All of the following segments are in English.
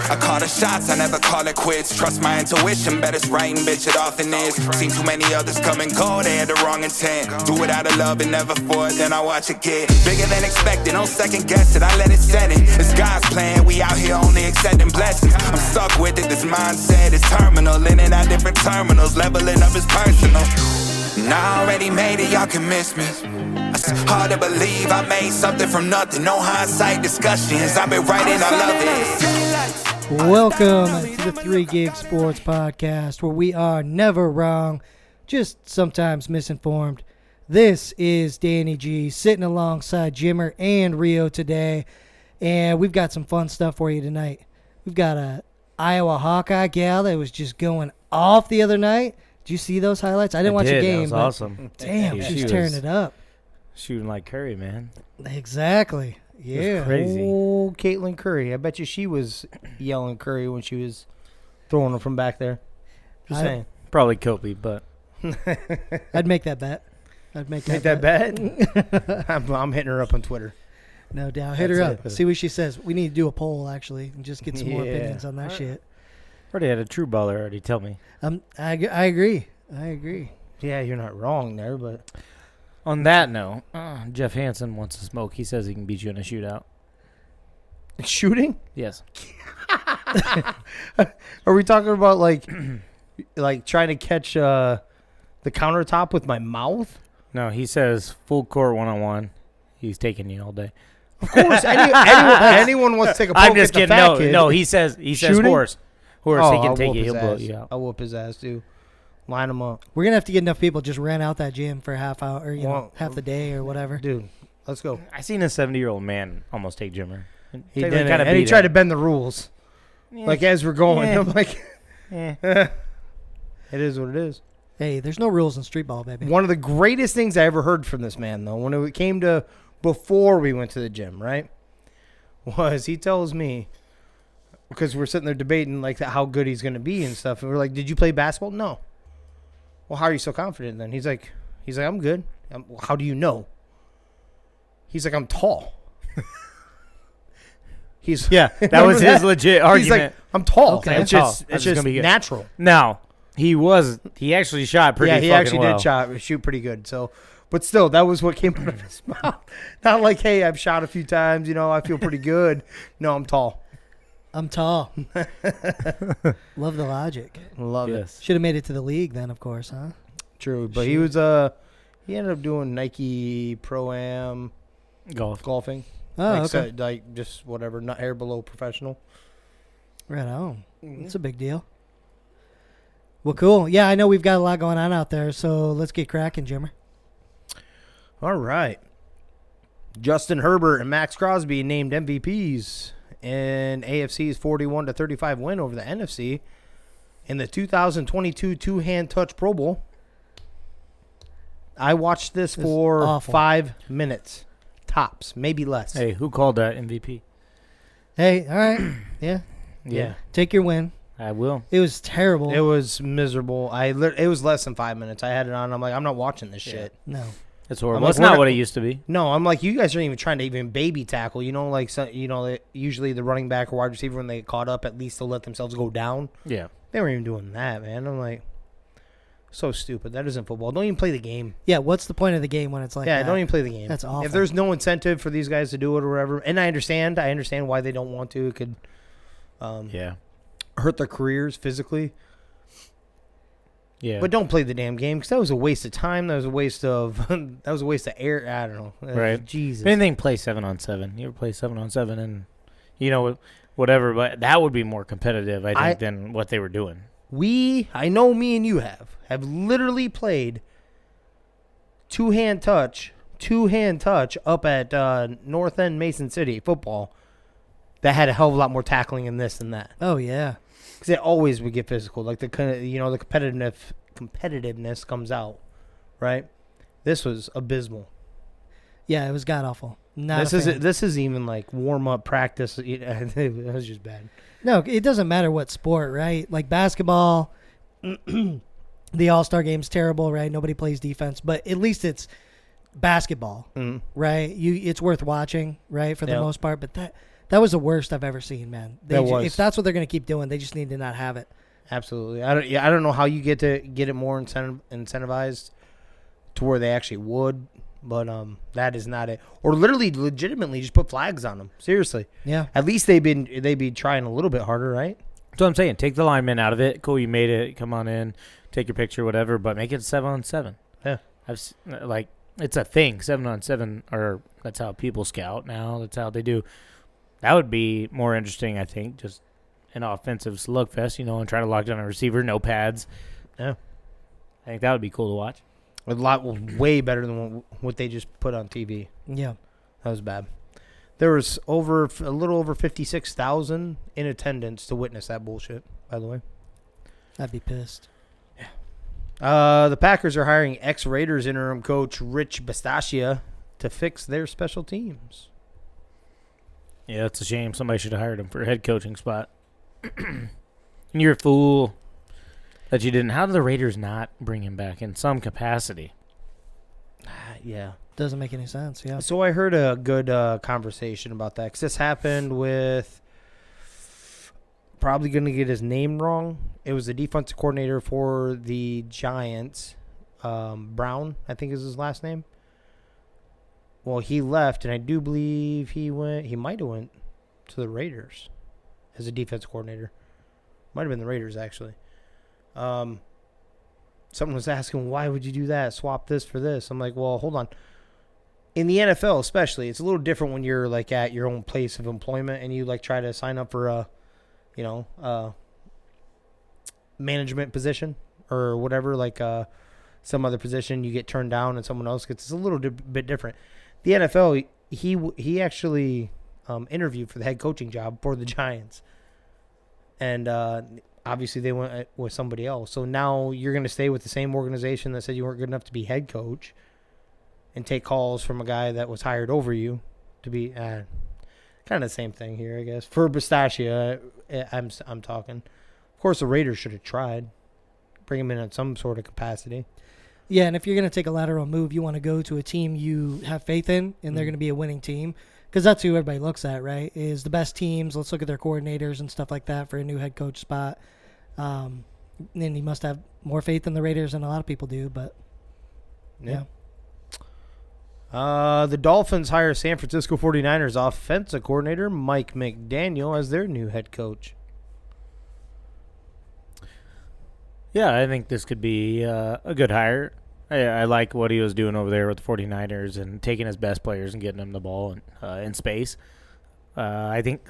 I call the shots, I never call it quits. Trust my intuition, bet it's right and bitch, it often is. Seen too many others come and go, they had the wrong intent. Do it out of love and never for it, then I watch it get bigger than expected. No second guess it, I let it set in. It's God's plan, we out here only accepting blessings. I'm stuck with it, this mindset is terminal. In and out different terminals, leveling up is personal. And I already made it, y'all can miss me. It's hard to believe I made something from nothing. No hindsight discussions, I've been writing, I love it. Welcome to the 3 Gig Sports Podcast, where we are never wrong, just sometimes misinformed. This is Danny G sitting alongside Jimmer and Rio today, and we've got some fun stuff for you tonight. We've got a Iowa Hawkeye gal that was just going off the other night. Did you see those highlights? I didn't watch the game. That was awesome. Damn, she was tearing it up. Shooting like Curry, man. Exactly. Yeah. It was crazy. Oh, Caitlin Curry. I bet you she was yelling Curry when she was throwing her from back there. Just saying. Probably Kobe, but I'd make that bet. Make that bet? I'm hitting her up on Twitter. No doubt. Hit her up. See what she says. We need to do a poll, actually, and just get some more opinions on that shit. Already had a true baller already tell me. I agree. I agree. Yeah, you're not wrong there, but... On that note, Jeff Hansen wants to smoke. He says he can beat you in a shootout. Shooting? Yes. Are we talking about, like trying to catch the countertop with my mouth? No, he says full court one-on-one. He's taking you all day. Of course. anyone wants to take a poke I'm just at the kidding. fat kid. No, he says horse. Horse, he can take you. He'll blow you out. I'll whoop his ass, too. Line him up. We're going to have to get enough people just rent out that gym for a half hour, or know, half the day or whatever. Dude, let's go. I seen a 70-year-old man almost take Jimmer. He did it, and he tried to bend the rules. Yeah. Like, as we're going, I'm like, it is what it is. Hey, there's no rules in street ball, baby. One of the greatest things I ever heard from this man, though, when it came to before we went to the gym, right, was he tells me, because we're sitting there debating, like, how good he's going to be and stuff, and we're like, did you play basketball? No. Well, how are you so confident then? He's like, I'm good. How do you know? He's like, I'm tall. That was his legit argument. He's like, I'm tall. Okay. It's just natural. Now, he actually shot pretty fucking well. Yeah, he actually did shoot pretty good. So, but still, that was what came out of his mouth. Not like, hey, I've shot a few times, I feel pretty good. No, I'm tall. I'm tall. Love the logic. Love it. Should have made it to the league then, of course, huh? True, but he ended up doing Nike Pro-Am golfing. Oh, okay. So, like just whatever, not hair below professional. Right on. That's a big deal. Well, cool. Yeah, I know we've got a lot going on out there, so let's get cracking, Jimmer. All right. Justin Herbert and Max Crosby named MVPs in AFC's 41-35 win over the NFC in the 2022 two-hand touch Pro Bowl. I watched this for 5 minutes. Tops, maybe less. Hey, who called that MVP? Hey, all right. Yeah. Take your win. I will. It was terrible. It was miserable. It was less than 5 minutes. I had it on. I'm like, I'm not watching this shit. No. It's horrible. It's not what it used to be. No, I'm like, you guys aren't even trying to even baby tackle. Usually the running back or wide receiver, when they get caught up, at least they'll let themselves go down. Yeah. They weren't even doing that, man. I'm like, so stupid. That isn't football. Don't even play the game. Yeah, what's the point of the game when it's like that? Yeah, don't even play the game. That's awful. If there's no incentive for these guys to do it or whatever, and I understand why they don't want to. It could hurt their careers physically. Yeah. But don't play the damn game, because that was a waste of time. That was a waste of air. I don't know. Right. Jesus. If anything, play 7-on-7. You ever play 7-on-7 and, whatever, but that would be more competitive, I think, than what they were doing. I know me and you have literally played two-hand touch up at North End Mason City football that had a hell of a lot more tackling in this than that. Oh, yeah. Because it always would get physical. Like, the competitiveness comes out, right? This was abysmal. Yeah, it was god-awful. This is even like warm-up practice. It was just bad. No, it doesn't matter what sport, right? Like basketball, the All-Star game's terrible, right? Nobody plays defense, but at least it's basketball, right? It's worth watching, right, for the most part. But That was the worst I've ever seen, man. That was. If that's what they're going to keep doing, they just need to not have it. Absolutely. I don't know how you get it more incentivized to where they actually would, but that is not it. Or literally, legitimately, just put flags on them. Seriously. Yeah. At least they'd be trying a little bit harder, right? That's what I'm saying. Take the linemen out of it. Cool, you made it. Come on in, take your picture, whatever. But make it 7-on-7. Yeah. It's a thing. 7-on-7, or that's how people scout now. That's how they do. That would be more interesting, I think. Just an offensive slugfest, and try to lock down a receiver, no pads. Yeah. I think that would be cool to watch. Way better than what they just put on TV. Yeah. That was bad. There was a little over 56,000 in attendance to witness that bullshit, by the way. I'd be pissed. The Packers are hiring ex-Raiders interim coach Rich Bisaccia to fix their special teams. Yeah, it's a shame. Somebody should have hired him for a head coaching spot. And you're a fool that you didn't. How did the Raiders not bring him back in some capacity? Yeah. Doesn't make any sense, yeah. So I heard a good conversation about that. Because this happened with, probably going to get his name wrong. It was the defensive coordinator for the Giants. Brown, I think is his last name. Well, he left, and I do believe he might have went to the Raiders as a defensive coordinator. Might have been the Raiders, actually. Someone was asking, why would you do that? Swap this for this. I'm like, well, hold on. In the NFL especially, it's a little different when you're like at your own place of employment and you like try to sign up for a management position or whatever, like some other position you get turned down and someone else gets. It's a little bit different. The NFL, he actually interviewed for the head coaching job for the Giants. And obviously they went with somebody else. So now you're going to stay with the same organization that said you weren't good enough to be head coach and take calls from a guy that was hired over you to be kind of the same thing here, I guess. For Bisaccia, I'm talking. Of course, the Raiders should have tried. Bring him in some sort of capacity. Yeah, and if you're going to take a lateral move, you want to go to a team you have faith in, and they're going to be a winning team. Because that's who everybody looks at, right? Is the best teams. Let's look at their coordinators and stuff like that for a new head coach spot. And he must have more faith in the Raiders than a lot of people do, but yeah. The Dolphins hire San Francisco 49ers offensive coordinator Mike McDaniel as their new head coach. Yeah, I think this could be a good hire. I like what he was doing over there with the 49ers and taking his best players and getting them the ball in space. I think,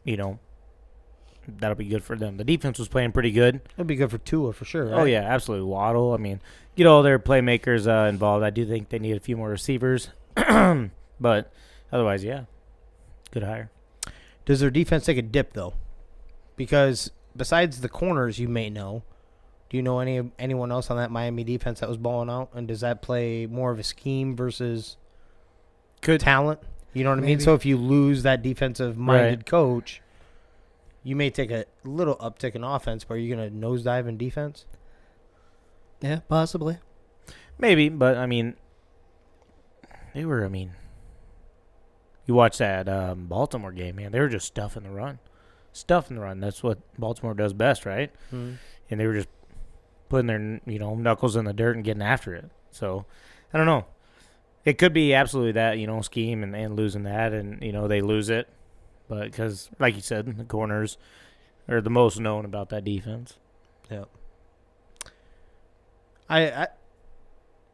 that'll be good for them. The defense was playing pretty good. It'll be good for Tua for sure, right? Oh, yeah, absolutely. Waddle, I mean, get all their playmakers involved. I do think they need a few more receivers. But otherwise, yeah, good hire. Does their defense take a dip, though? Because besides the corners you may know, do you know anyone else on that Miami defense that was balling out? And does that play more of a scheme versus talent? You know what I mean? So if you lose that defensive-minded coach, you may take a little uptick in offense, but are you going to nosedive in defense? Yeah, possibly. Maybe, but, you watch that Baltimore game, man. They were just stuffing the run. That's what Baltimore does best, right? Mm-hmm. And they were just putting their, knuckles in the dirt and getting after it. So, I don't know. It could be absolutely that, scheme and losing that, and, they lose it. But because, like you said, the corners are the most known about that defense. Yeah.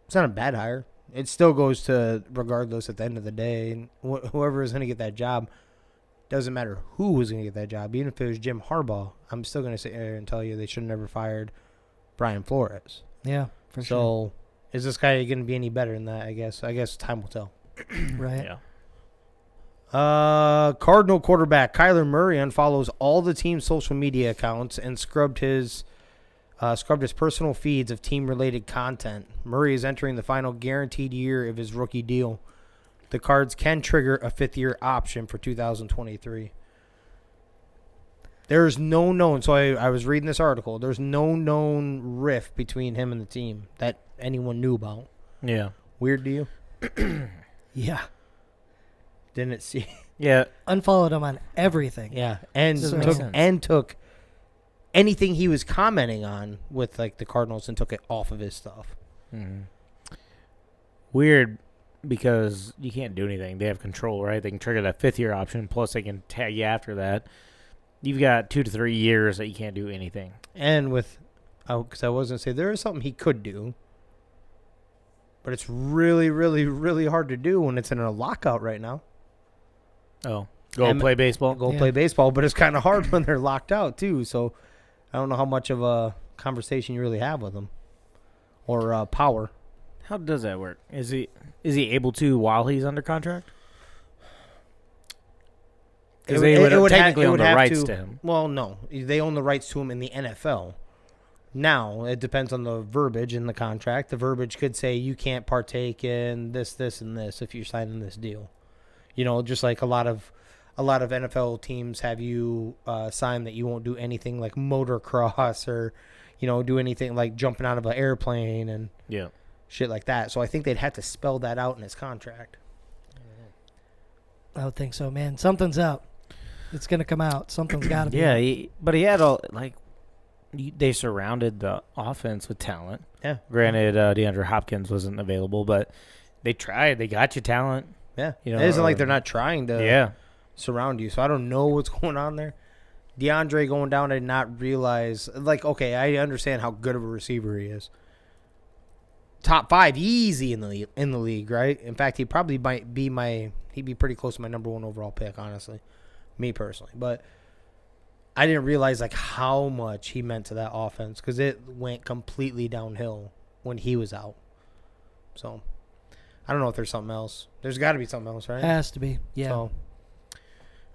It's not a bad hire. It still goes to regardless at the end of the day. And whoever is going to get that job, doesn't matter who was going to get that job. Even if it was Jim Harbaugh, I'm still going to sit here and tell you they should have never fired Brian Flores. Yeah, for sure. So is this guy going to be any better than that, I guess? I guess time will tell. Right. Yeah. Cardinal quarterback Kyler Murray unfollows all the team's social media accounts and scrubbed his personal feeds of team-related content. Murray is entering the final guaranteed year of his rookie deal. The Cards can trigger a fifth-year option for 2023. There's no known, so I was reading this article, there's no known rift between him and the team that anyone knew about. Yeah. Weird to you? Yeah. Didn't it see? Yeah. Unfollowed him on everything. Yeah, and Doesn't make took sense. took anything he was commenting on with like the Cardinals and took it off of his stuff. Mhm. Weird because you can't do anything. They have control, right? They can trigger that 5th-year option, plus they can tag you after that. You've got 2 to 3 years that you can't do anything. And with, because I was going to say, there is something he could do, but it's really, really, really hard to do when it's in a lockout right now. Oh. Go play baseball? Go Yeah. play baseball, but it's kind of hard when they're locked out, too. So I don't know how much of a conversation you really have with them or power. How does that work? Is he able to while he's under contract? Because they would technically own the rights to him. Well, no. They own the rights to him in the NFL. Now, it depends on the verbiage in the contract. The verbiage could say you can't partake in this, and this if you're signing this deal. You know, just like a lot of NFL teams have you sign that you won't do anything like motocross or, you know, do anything like jumping out of an airplane and Yeah. shit like that. So I think they'd have to spell that out in his contract. I would think so, man. Something's up. It's gonna come out. Something's got to be. Yeah, but he had all they surrounded the offense with talent. Yeah. Granted, DeAndre Hopkins wasn't available, but they tried. They got you talent. Yeah. You know, it isn't like they're not trying to Yeah. surround you. So I don't know what's going on there. DeAndre going down, I did not realize. Like, okay, I understand how good of a receiver he is. Top 5 easy in the league, right? In fact, he probably might be he'd be pretty close to my number 1 overall pick, honestly. Me personally. But I didn't realize like how much he meant to that offense because it went completely downhill when he was out. So I don't know if there's something else. There's got to be something else, right? Has to be. Yeah.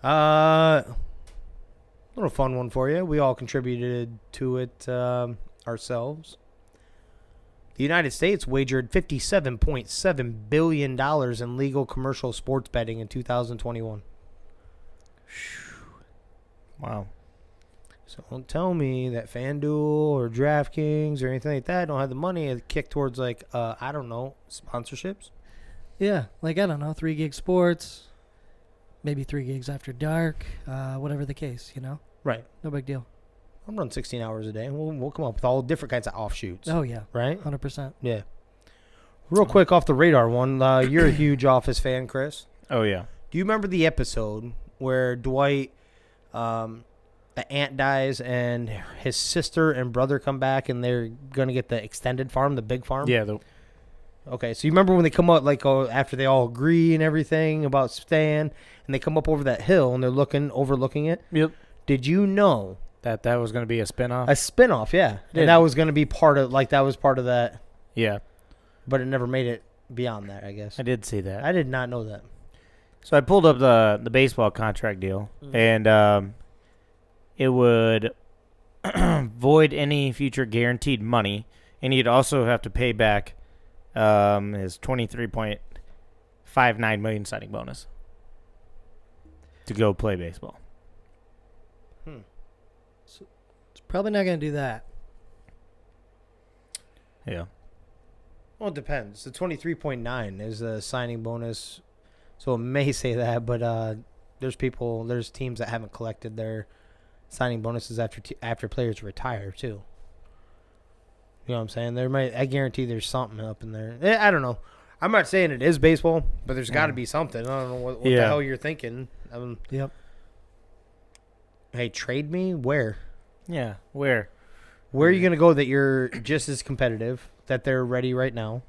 So, little fun one for you. We all contributed to it ourselves. The United States wagered $57.7 billion in legal commercial sports betting in 2021. Wow. So don't tell me that FanDuel or DraftKings or anything like that don't have the money to kick towards like, I don't know, sponsorships. Yeah. Like, I don't know, 3 Gig Sports, maybe 3 Gigs After Dark, whatever the case, you know? Right. No big deal. I'm running 16 hours a day. We'll come up with all different kinds of offshoots. Oh, yeah. Right? 100%. Yeah. Real quick off the radar one. You're a huge Office fan, Chris. Oh, yeah. Do you remember the episode where Dwight, the aunt dies and his sister and brother come back and they're going to get the extended farm, the big farm? Yeah. Okay, so you remember when they come up, like after they all agree and everything about staying, and they come up over that hill and they're overlooking it? Yep. Did you know? That was going to be a spinoff? A spinoff, yeah. Yeah. And that was going to be part of that, Yeah. but it never made it beyond that, I guess. I did see that. I did not know that. So I pulled up the baseball contract deal, and it would void any future guaranteed money, and he'd also have to pay back his $23.59 million signing bonus to go play baseball. It's probably not going to do that. Yeah. Well, it depends. The 23.9 is a signing bonus, so it may say that, but there's teams that haven't collected their signing bonuses after players retire too. You know what I'm saying? I guarantee there's something up in there. I don't know. I'm not saying it is baseball, but there's got to be something. I don't know what the hell you're thinking. Yep. Hey, trade me? Where? Yeah. Where? Where are you going to go that you're just as competitive, that they're ready right now?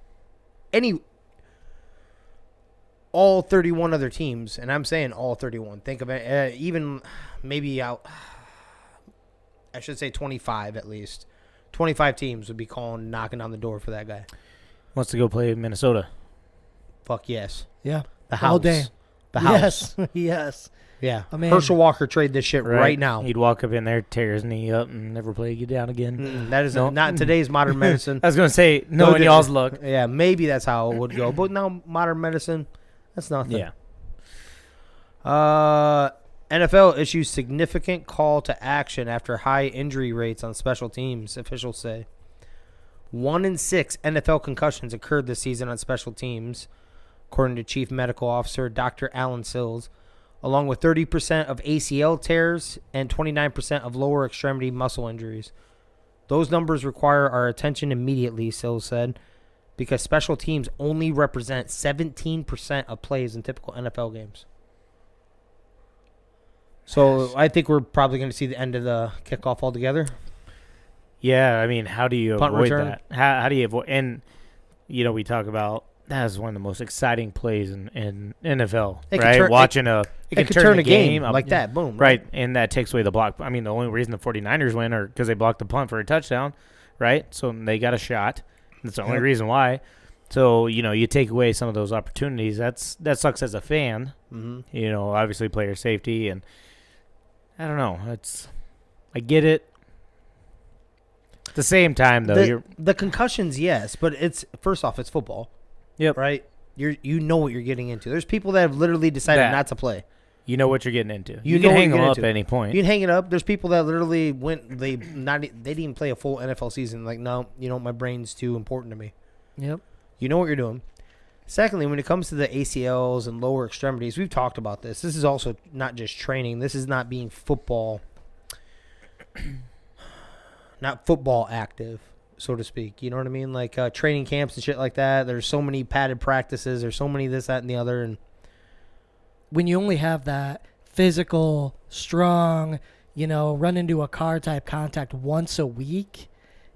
All 31 other teams, and I'm saying all 31. Think of it, even maybe I should say 25 at least. 25 teams would be knocking on the door for that guy. Wants to go play in Minnesota. Fuck yes. Yeah. The house. All day. The house. Yes. Yes. Yeah. I mean, Herschel Walker trade this shit right now. He'd walk up in there, tear his knee up, and never play you down again. That is not in today's modern medicine. I was going to say, no in y'all's luck. Yeah, maybe that's how it would go. But now modern medicine, that's nothing. Yeah. NFL issues significant call to action after high injury rates on special teams, officials say. 1 in 6 NFL concussions occurred this season on special teams, according to Chief Medical Officer Dr. Alan Sills. along with 30% of ACL tears and 29% of lower extremity muscle injuries. Those numbers require our attention immediately, Sills said, because special teams only represent 17% of plays in typical NFL games. So I think we're probably going to see the end of the kickoff altogether. Yeah, I mean, how do you Punt avoid return. that? How do you avoid? And we talk about that is one of the most exciting plays in NFL, It could right? turn- Watching It could turn a game like that. Boom. right? And that takes away the block. I mean, the only reason the 49ers win are because they blocked the punt for a touchdown, right? So they got a shot. That's the only Yep. reason why. So you take away some of those opportunities. That sucks as a fan. Mm-hmm. Obviously player safety, and I don't know. I get it. At the same time, though, The concussions, yes, but first off, it's football. Yep. Right? You know what you're getting into. There's people that have literally decided not to play. you know what you're getting into. You You know can what hang you're them getting up into. at any point. You can hang it up. There's people that literally they didn't even play a full NFL season. Like, no, my brain's too important to me. Yep. You know what you're doing. Secondly, when it comes to the ACLs and lower extremities, we've talked about this. This is also not just training. This is not being football, not football active, so to speak. You know what I mean? Like training camps and shit like that. There's so many padded practices. There's so many this, that, and the other. And When you only have that physical, strong, run into a car type contact once a week,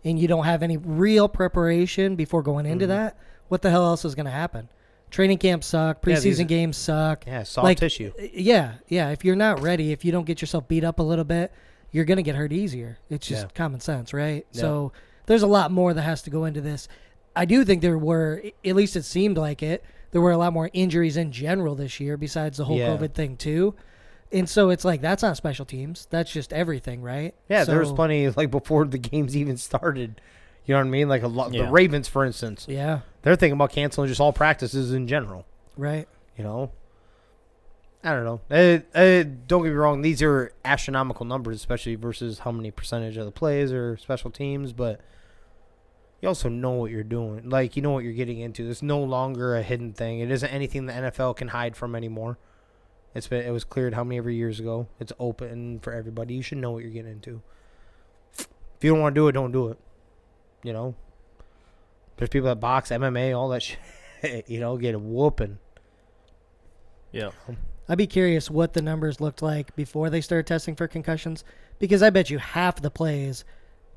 and you don't have any real preparation before going into that, what the hell else is going to happen? Training camps suck. Preseason games suck. yeah, soft tissue. Yeah. If you're not ready, if you don't get yourself beat up a little bit, you're going to get hurt easier. It's just common sense, right? Yeah. So there's a lot more that has to go into this. I do think there were, at least it seemed like it, there were a lot more injuries in general this year besides the whole COVID thing too. And so it's like, that's not special teams. That's just everything, right? Yeah, so, there was plenty, like, before the games even started. You know what I mean? Like, the Ravens, for instance. Yeah, They're thinking about canceling just all practices in general. right. I don't know. Don't get me wrong. These are astronomical numbers, especially versus how many percentage of the plays are special teams. But you also know what you're doing. Like, you know what you're getting into. It's no longer a hidden thing. It isn't anything the NFL can hide from anymore. It was cleared how many ever years ago. It's open for everybody. You should know what you're getting into. If you don't want to do it, don't do it. There's people that box, MMA, all that shit. Get a whooping. Yeah. I'd be curious what the numbers looked like before they started testing for concussions, because I bet you half the plays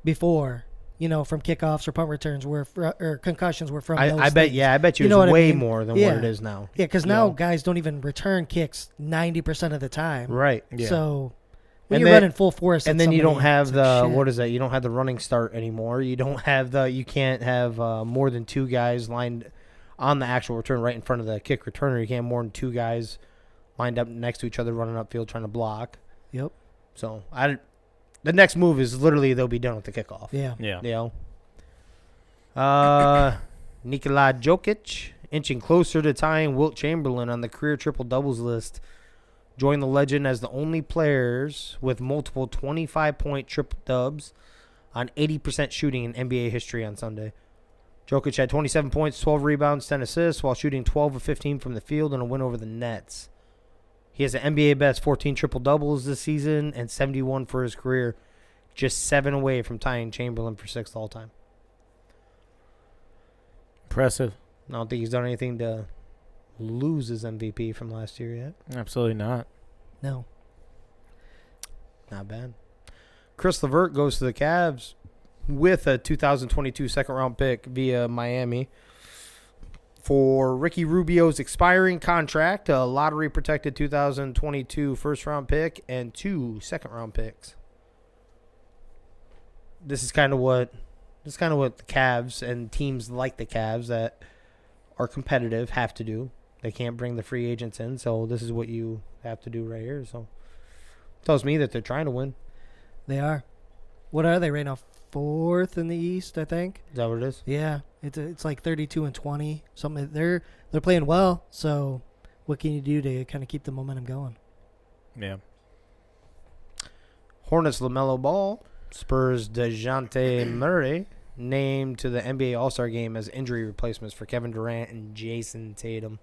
before, from kickoffs or punt returns or concussions were from those I bet. things. Yeah, I bet you, You know it's what I way mean? more than Yeah. what it is now. Yeah, because now guys don't even return kicks 90% of the time. Right. Yeah. So when And you're then- running full force, And at then you don't somebody, have it's like, shit. what is that? You don't have the running start anymore. You don't have you can't have more than two guys lined on the actual return right in front of the kick returner. You can't have more than two guys lined up next to each other running upfield trying to block. Yep. So the next move is literally they'll be done with the kickoff. Yeah. Yeah. Nikola Jokic inching closer to tying Wilt Chamberlain on the career triple doubles list. Joined the legend as the only players with multiple 25-point triple dubs on 80% shooting in NBA history on Sunday. Jokic had 27 points, 12 rebounds, 10 assists, while shooting 12 of 15 from the field in a win over the Nets. He has an NBA best 14 triple doubles this season and 71 for his career, just 7 away from tying Chamberlain for 6th all time. Impressive. I don't think he's done anything to lose his MVP from last year yet. Absolutely not. No. Not bad. Chris LeVert goes to the Cavs with a 2022 second-round pick via Miami for Ricky Rubio's expiring contract, a lottery-protected 2022 first-round pick, and 2 second-round picks. This is kind of what the Cavs and teams like the Cavs that are competitive have to do. They can't bring the free agents in, so this is what you have to do right here. So tells me that they're trying to win. They are. What are they right now? 4th in the East, I think. Is that what it is? Yeah, it's like 32-20. Something they're playing well. So what can you do to kind of keep the momentum going? Yeah. Hornets LaMelo Ball, Spurs DeJounte Murray named to the NBA All-Star game as injury replacements for Kevin Durant and Jason Tatum.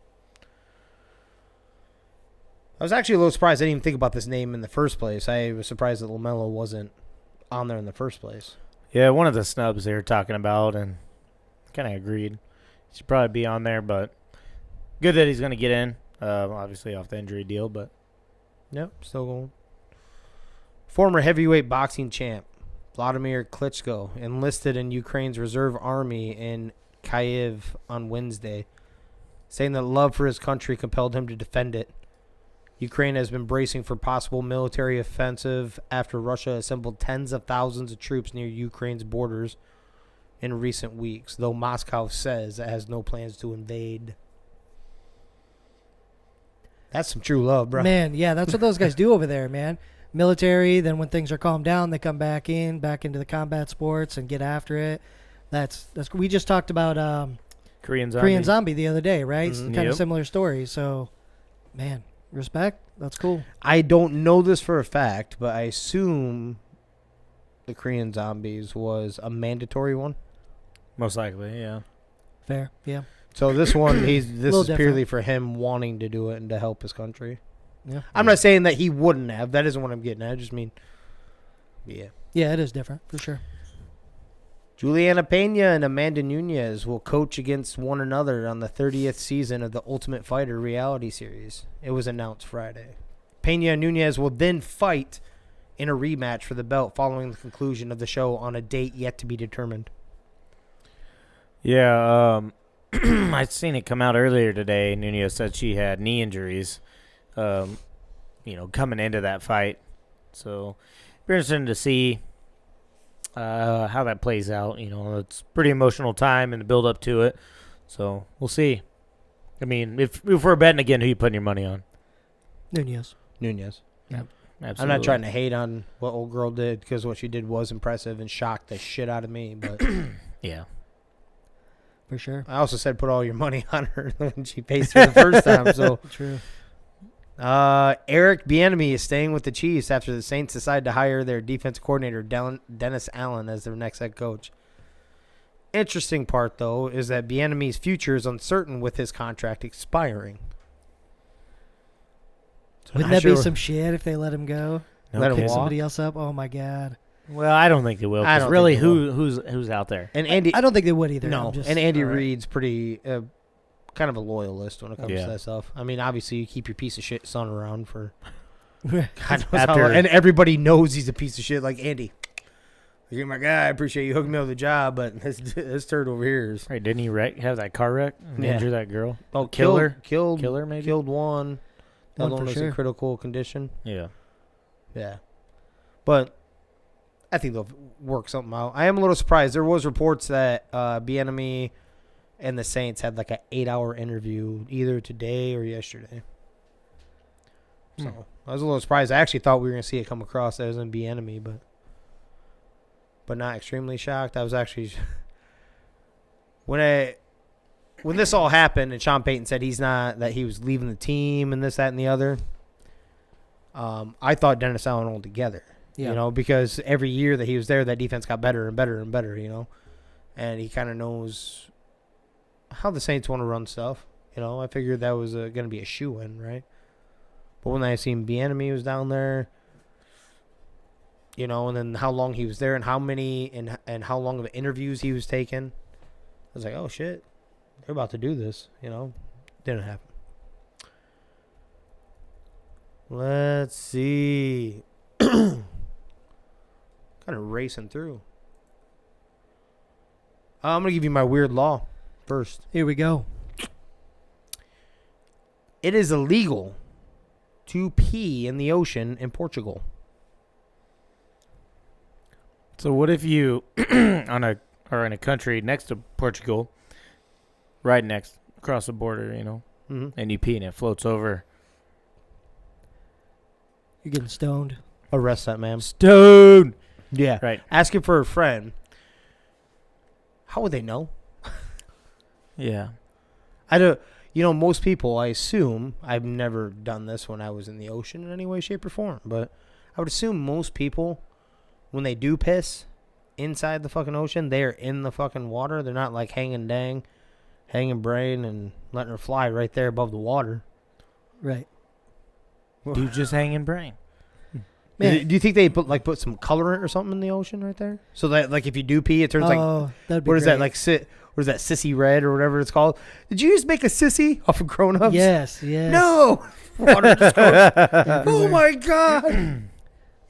I was actually a little surprised. I didn't even think about this name in the first place. I was surprised that LaMelo wasn't on there in the first place. Yeah, one of the snubs they were talking about, and kind of agreed. He should probably be on there, but good that he's going to get in. Obviously off the injury deal, but Yep, still going. Former heavyweight boxing champ Vladimir Klitschko enlisted in Ukraine's reserve army in Kyiv on Wednesday, saying that love for his country compelled him to defend it. Ukraine has been bracing for possible military offensive after Russia assembled tens of thousands of troops near Ukraine's borders in recent weeks, though Moscow says it has no plans to invade. That's some true love, bro. Man, yeah, that's what those guys do over there, man. Military, then when things are calmed down, they come back into the combat sports and get after it. That's we just talked about Korean Zombie the other day, right? Mm-hmm. Kind of similar story. So, man, respect. That's cool. I don't know this for a fact, but I assume the Korean Zombies was a mandatory one. Most likely, yeah. Fair, yeah. So this one, this is different. purely for him wanting to do it and to help his country. Yeah. I'm not saying that he wouldn't have. That isn't what I'm getting at. I just mean, yeah. Yeah, it is different, for sure. Juliana Pena and Amanda Nunes will coach against one another on the 30th season of the Ultimate Fighter reality series. It was announced Friday. Pena and Nunes will then fight in a rematch for the belt following the conclusion of the show on a date yet to be determined. Yeah, I'd seen it come out earlier today. Nunez said she had knee injuries, coming into that fight. So, be interesting to see how that plays out. It's a pretty emotional time and the build up to it. So, we'll see. I mean, if we're betting again, who you putting your money on? Nunez. Absolutely. I'm not trying to hate on what old girl did because what she did was impressive and shocked the shit out of me. But yeah. For sure. I also said put all your money on her when she faced her the first time. So True. Eric Bieniemy is staying with the Chiefs after the Saints decide to hire their defense coordinator Dennis Allen as their next head coach. Interesting part, though, is that Bieniemy's future is uncertain with his contract expiring. So Wouldn't that be some shit if they let him go? Let him Pick walk? somebody else up? Oh, my God. Well, I don't think they will. I 'Cause don't really, think they who's out there? And Andy, I don't think they would either. no, I'm just- and Andy all right. Reid's pretty kind of a loyalist when it comes Yeah. to that stuff. I mean, obviously, you keep your piece of shit son around for God knows how After- long, and everybody knows he's a piece of shit. Like Andy, you're my guy. I appreciate you hooking me up with the job, but this turd over here is Right? Didn't he have that car wreck and Yeah. injure that girl? killed Maybe. killed one. The One other for one was sure. in critical condition. Yeah. Yeah, but I think they'll work something out. I am a little surprised. There was reports that Bieniemy and the Saints had like an 8-hour interview either today or yesterday. So I was a little surprised. I actually thought we were gonna see it come across as in Bieniemy, but not extremely shocked. I was actually when this all happened and Sean Payton said he was leaving the team and this, that, and the other. I thought Dennis Allen altogether. Yeah. Because every year that he was there, that defense got better and better and better, and he kind of knows how the Saints want to run stuff. I figured that was going to be a shoo-in, right? But when I seen Bieniemy was down there, and then how long he was there and how many and how long of interviews he was taking, I was like, oh, shit, they're about to do this, Didn't happen. Let's see. Kind of racing through. I'm going to give you my weird law first. Here we go. It is illegal to pee in the ocean in Portugal. So what if you are in a country next to Portugal, right next across the border, Mm-hmm. and you pee and it floats over? You're getting stoned. Arrest that man. Stone. Yeah. Right. Ask him for a friend. How would they know? Yeah. I don't. Most people, I assume, I've never done this when I was in the ocean in any way, shape, or form, but I would assume most people, when they do piss inside the fucking ocean, they are in the fucking water. They're not like hanging brain and letting her fly right there above the water. Right. Dude, just hanging brain. Man. Do you think they put some colorant or something in the ocean right there? So that like if you do pee, it turns that'd be what is that great. like? What is that, sissy red or whatever it's called? Did you just make a sissy off of Grown Ups? Yes. No. Water just goes. Oh Everywhere. my god.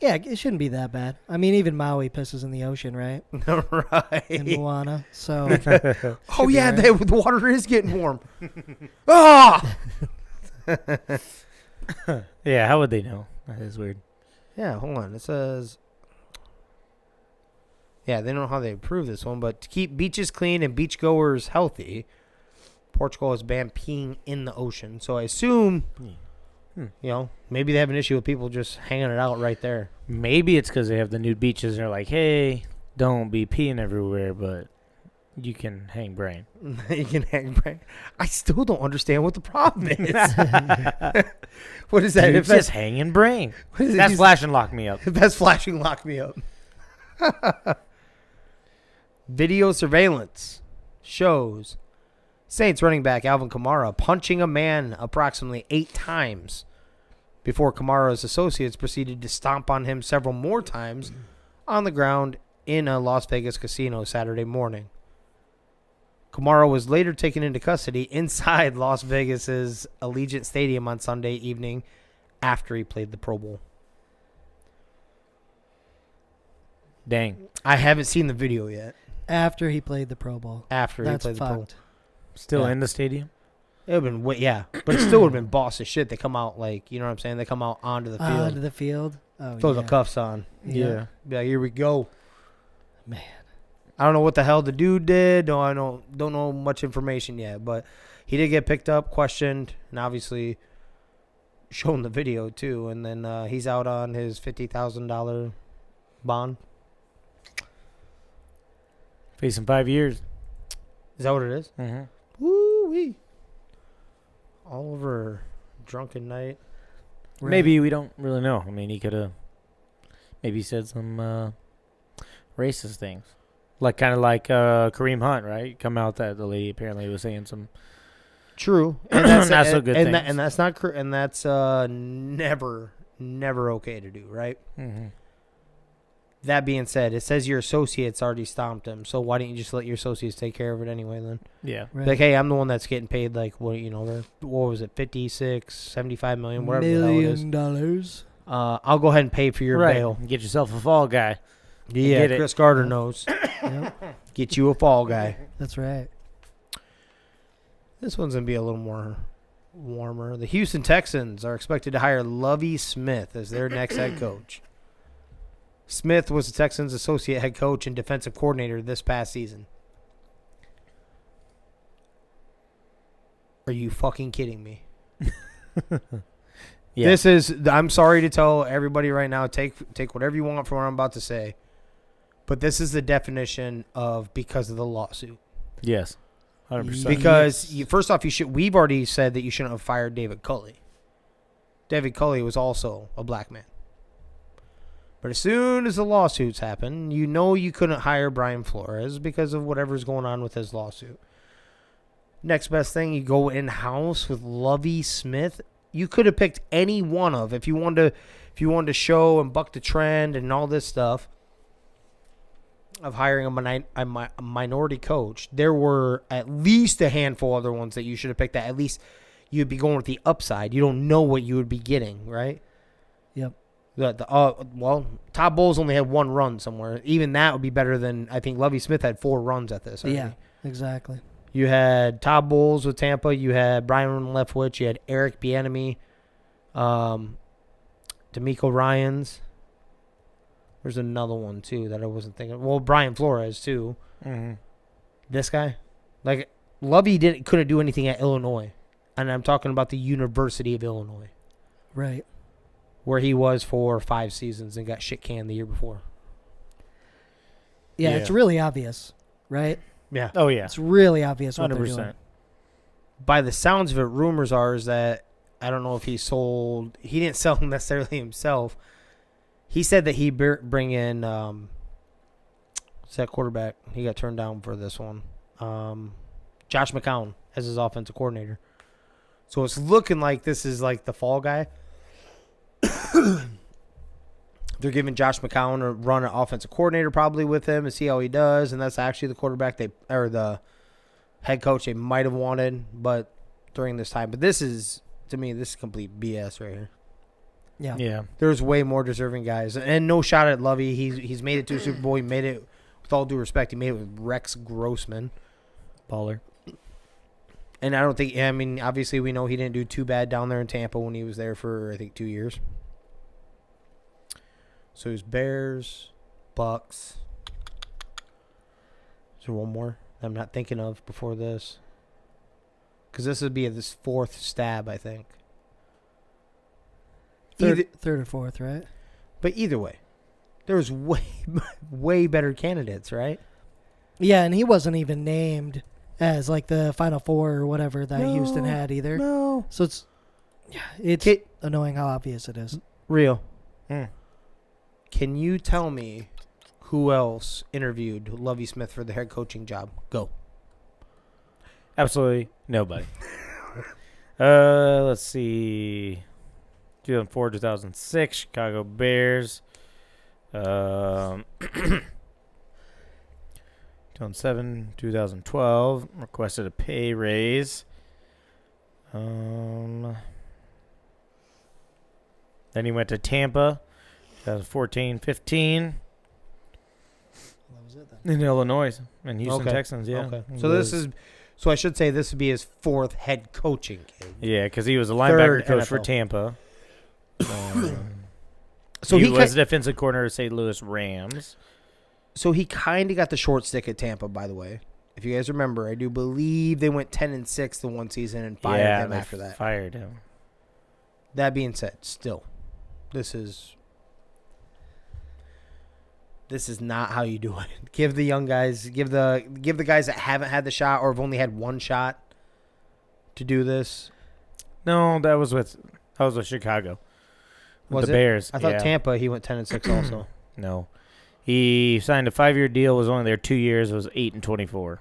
Yeah, it shouldn't be that bad. I mean, even Maui pisses in the ocean, right? Right. In Moana. So. Oh be yeah, all right. the water is getting warm. Ah. Yeah, how would they know? That is weird. Yeah, hold on. It says. Yeah, they don't know how they approve this one, but to keep beaches clean and beachgoers healthy, Portugal has banned peeing in the ocean. So I assume, maybe they have an issue with people just hanging it out right there. Maybe it's because they have the nude beaches and they're like, hey, don't be peeing everywhere, but you can hang brain. You can hang brain. I still don't understand what the problem is. What is that? Dude, If that's just hanging brain. what is it? That's Just- flash and lock me up. If that's flashing, lock me up. Video surveillance shows Saints running back Alvin Kamara punching a man approximately 8 times before Kamara's associates proceeded to stomp on him several more times on the ground in a Las Vegas casino Saturday morning. Kamara was later taken into custody inside Las Vegas's Allegiant Stadium on Sunday evening after he played the Pro Bowl. Dang. I haven't seen the video yet. After he played the Pro Bowl. After That's he played the Pro Bowl. fucked. Still Yeah. in the stadium? It would have been, yeah. But it still would have been boss as shit. They come out like, you know what I'm saying? They come out onto the field. Onto the field. Oh, Throw yeah. the cuffs on. Yeah. Be like, here we go. Man. I don't know what the hell the dude did. No, I don't know much information yet. But he did get picked up, questioned, and obviously shown the video too. And then he's out on his $50,000 bond. Facing 5 years. Is that what it is? Mm-hmm. Woo-wee. Oliver, Drunken Knight. Right. Maybe we don't really know. I mean, he could have maybe said some racist things. Kind of like Kareem Hunt, right? Come out that the lady apparently was saying some True, and that's Not so good and, things. and that's not and that's never okay to do, right? Mm-hmm. That being said, it says your associates already stomped him, so why didn't you just let your associates take care of it anyway? Then, Yeah. Right. like, hey, I'm the one that's getting paid, like, what was it, 56, 75 million, whatever the hell it is. $1 million. I'll go ahead and pay for your Right. bail. Get yourself a fall guy. Yeah, get it. Chris Carter knows. Yep. Get you a fall guy. That's right. This one's gonna be a little more warmer. The Houston Texans are expected to hire Lovie Smith as their next head coach. Smith was the Texans' associate head coach and defensive coordinator this past season. Are you fucking kidding me? Yeah. This is, I'm sorry to tell everybody right now, take whatever you want from what I'm about to say, but this is the definition of because of the lawsuit. Yes. 100%. Because first off, we've already said that you shouldn't have fired David Culley. David Culley was also a black man. But as soon as the lawsuits happen, you couldn't hire Brian Flores because of whatever's going on with his lawsuit. Next best thing, you go in-house with Lovie Smith. You could have picked any one of, if you wanted to show and buck the trend and all this stuff of hiring a minority coach. There were at least a handful of other ones that you should have picked that at least you'd be going with the upside. You don't know what you would be getting, right? Yep. Todd Bowles only had 1 run somewhere. Even that would be better than, I think Lovie Smith had 4 runs at this already. Yeah, exactly. You had Todd Bowles with Tampa. You had Brian Leftwich. You had Eric Bieniemy. D'Amico Ryans. There's another one, too, that I wasn't thinking. Well, Brian Flores, too. Mm-hmm. This guy. Like, Lovey couldn't do anything at Illinois. And I'm talking about the University of Illinois, Right. where he was for 5 seasons and got shit canned the year before. Yeah, Yeah. it's really obvious, right? Yeah. Oh, yeah. It's really obvious what they're 100%. doing. By the sounds of it, rumors are is that, I don't know if he didn't sell them necessarily himself. He said that he'd bring in, what's that quarterback? He got turned down for this one. Josh McCown as his offensive coordinator. So it's looking like this is like the fall guy. They're giving Josh McCown a run at offensive coordinator probably with him and see how he does. And that's actually the quarterback or the head coach they might have wanted, but during this time. But this is, to me, this is complete BS right here. Yeah. There's way more deserving guys. And no shot at Lovey. He's made it to a Super Bowl. He made it, with all due respect, he made it with Rex Grossman. Baller. And I don't think, I mean, obviously we know he didn't do too bad down there in Tampa when he was there for, I think, 2 years. So it was Bears, Bucks. Is there one more I'm not thinking of before this? Because this would be this fourth stab, I think. Third or fourth, right? But either way, there was way better candidates, right? Yeah, and he wasn't even named as like the Final Four or whatever that Houston had either. No. So it's annoying how obvious it is. Real. Can you tell me who else interviewed Lovie Smith for the head coaching job? Go. Absolutely nobody. Let's see. 2004, 2006, Chicago Bears. 2007, 2012, requested a pay raise. Then he went to Tampa, 2014, 15. That was it then. In Illinois and Houston Texans, yeah. Okay. So I should say this would be his fourth head coaching gig. Yeah, because he was a linebacker Third coach for NFL. Tampa. So he he was defensive corner of St. Louis Rams. So he kind of got the short stick at Tampa, by the way. If you guys remember, I do believe they went 10-6 the one season and fired him after that. Fired him. That being said, still, this is not how you do it. Give the young guys, give the guys that haven't had the shot or have only had one shot to do this. No, that was with Chicago. Was the it? Bears. I thought yeah. Tampa, he went 10-6 also. No. He signed a 5-year deal, was only there 2 years, was 8-24.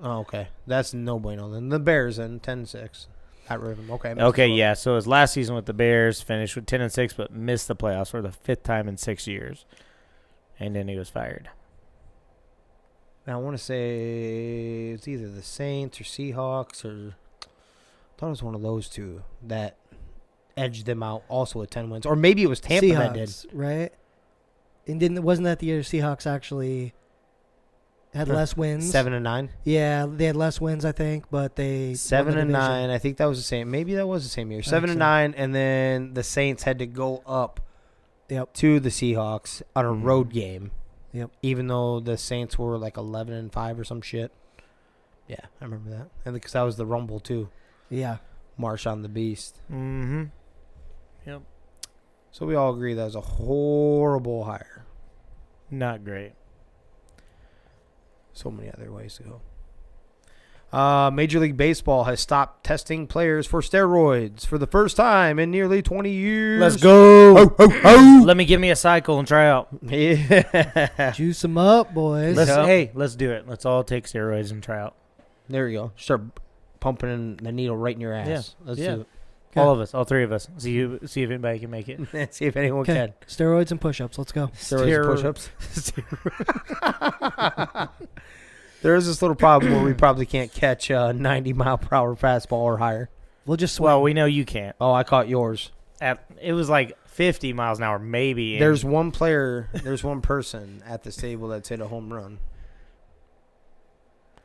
Oh, okay. That's no bueno then. The Bears then 10-6. Got rid of him. Okay. Okay, yeah. So his last season with the Bears finished with 10-6, but missed the playoffs for the 5th time in 6 years. And then he was fired. Now, I want to say it's either the Saints or Seahawks or I thought it was one of those two that edged them out also with 10 wins. Or maybe it was Tampa that did. Seahawks, right? And wasn't that the year Seahawks actually had less wins? 7-9. Yeah, they had less wins, I think, but they 7-9. I think that was the same. Maybe that was the same year. 7-9, and then the Saints had to go up to the Seahawks on a road game. Yep. Even though the Saints were like 11-5 or some shit. Yeah, I remember that. And because that was the Rumble too. Yeah. March on the Beast. Mm-hmm. Yep. So we all agree that was a horrible hire. Not great. So many other ways to go. Major League Baseball has stopped testing players for steroids for the first time in nearly 20 years. Let's go. Let me give me a cycle and try out. Yeah. Juice them up, boys. Let's do it. Let's all take steroids and try out. There you go. Start pumping in the needle right in your ass. Yeah. Let's Yeah. do All of us, all three of us. See if anybody can make it. it. See if anyone Okay. can. Steroids and push-ups. Let's go. Steroids and push-ups. There is this little problem where we probably can't catch a 90-mile-per-hour fastball or higher. We'll just swing. Well, we know you can't. Oh, I caught yours. It was like 50 miles an hour, maybe. There's one person at this table that's hit a home run.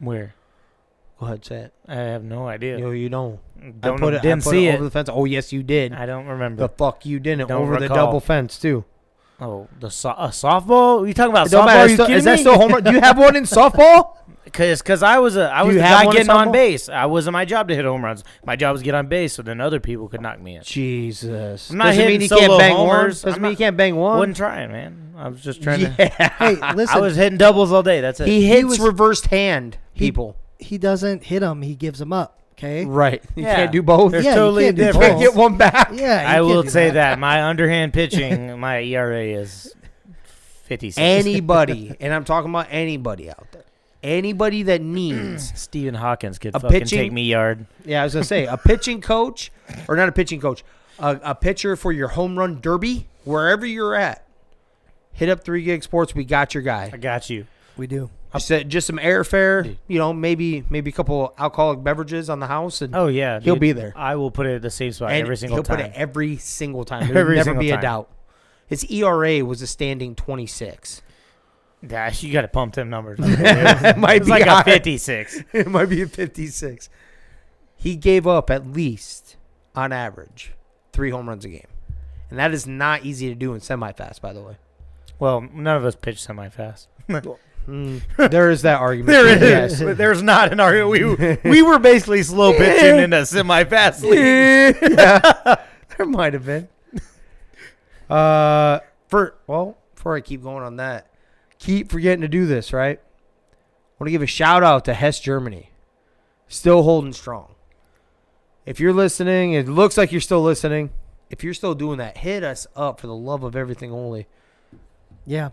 Where? Go ahead, say it. I have no idea. Yo, you don't. Didn't see it. over the fence. Oh, yes, you did. I don't remember. The fuck you didn't. Don't Over the recall. double fence, too. Oh, a softball? Are you talking about It don't softball? matter. Are you kidding Is that me? still home run? Do you have one in softball? Because I was the you have guy one in getting on softball? base. I wasn't my job to hit home runs. My job was to get on base, so then other people could knock me in. Jesus. I'm not Doesn't hitting mean he solo can't bang homers. one. Doesn't I'm mean he can't bang one. Wasn't trying, man. I was just trying to. Hey, listen. I was hitting doubles all day. That's it. He hits was- reversed hand, people. He doesn't hit them. He gives them up. Okay. Right. You Yeah. can't do both. There's Yeah, you totally can't do different. Can't get one back. Yeah. you I can't will do say that my underhand pitching, my ERA is 56. Anybody, and I'm talking about anybody out there. Anybody that needs Stephen Hawkins could A fucking pitching- take me yard. Yeah, I was gonna say a pitching coach, or not a pitching coach, a pitcher for your home run derby, wherever you're at, hit up 3 Gig Sports. We got your guy. I got you. We do. Just some airfare, maybe a couple alcoholic beverages on the house, and Oh yeah, he'll dude. be there. I will put it at the same spot And every single time. He'll put it every single time. There'll Every never single be a time. doubt. His ERA was a standing 26. Gosh, you got to pump them numbers. It might It's be like high. a 56. It might be a 56. He gave up at least, on average, 3 home runs a game. And that is not easy to do in semi-fast, by the way. Well, none of us pitch semi-fast. There is that argument. There is. Yes. But there's not an argument. We were basically slow pitching in a semi-fast league. Yeah, there might have been. Before I keep going on that, keep forgetting to do this, right? I want to give a shout out to Hess, Germany. Still holding strong. If you're listening, it looks like you're still listening. If you're still doing that, hit us up for the love of everything holy. Yeah.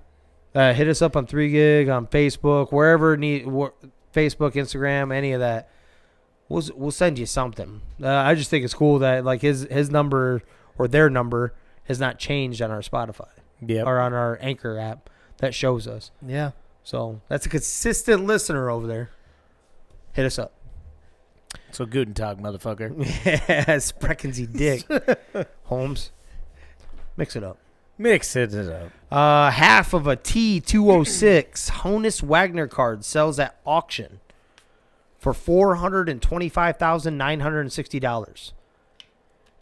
Hit us up on 3 Gig, on Facebook, wherever Facebook, Instagram, any of that. We'll send you something. I just think it's cool that like his number or their number has not changed on our Spotify or on our Anchor app that shows us. Yeah. So that's a consistent listener over there. Hit us up. So Guten Tag, motherfucker. Yeah, Sprechen Sie dick. Holmes, mix it up. Mix it up. Half of a T206 Honus Wagner card sells at auction for $425,960.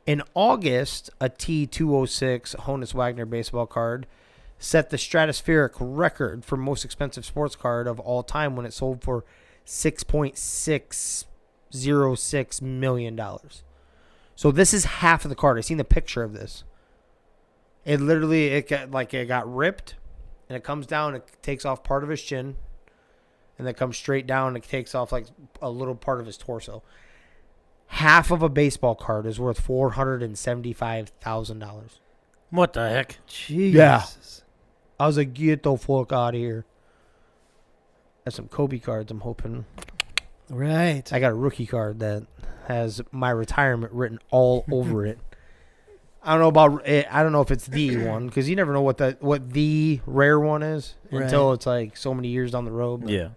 In August, a T206 Honus Wagner baseball card set the stratospheric record for most expensive sports card of all time when it sold for $6.606 million. So this is half of the card. I seen the picture of this. It literally it got ripped, and it comes down. It takes off part of his chin, and then comes straight down. And it takes off like a little part of his torso. Half of a baseball card is worth $475,000. What the heck? Jesus. Yeah. I was like, get the fuck out of here. That's some Kobe cards. I'm hoping. Right. I got a rookie card that has my retirement written all over it. I don't know about it. I don't know if it's the one because you never know what the rare one is until it's like so many years down the road. But Yeah.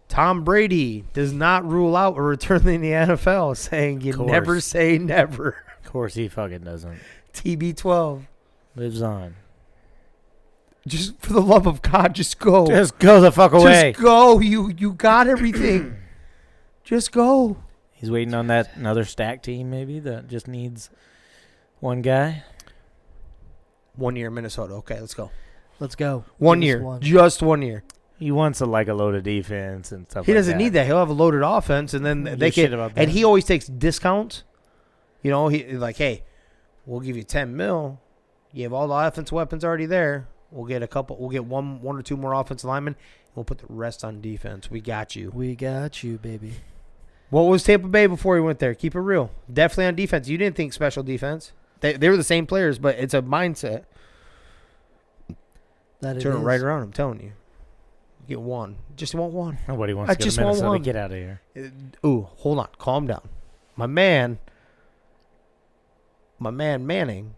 Tom Brady does not rule out a return in the NFL, saying you never say never. Of course he fucking doesn't. TB12. Lives on. Just for the love of God, just go. Just go the fuck away. Just go. You got everything. Just go. He's waiting on that another stack team maybe that just needs one guy. 1 year in Minnesota. Okay, let's go. Let's go. 1 Give us year. one. Just 1 year. He wants a loaded defense and stuff. He doesn't need that. He'll have a loaded offense, and then they shit can. about that. And he always takes discounts. You know, he like, hey, we'll give you $10 million. You have all the offensive weapons already there. We'll get a couple. We'll get one or two more offensive linemen. We'll put the rest on defense. We got you. We got you, baby. What was Tampa Bay before he went there? Keep it real. Definitely on defense. You didn't think special defense. They were the same players, but it's a mindset. That Turn it is. right around. I'm telling you. Get one. Just want one. Nobody wants I to go just to want Minnesota. one. Get out of here. Ooh, hold on. Calm down. My man Manning,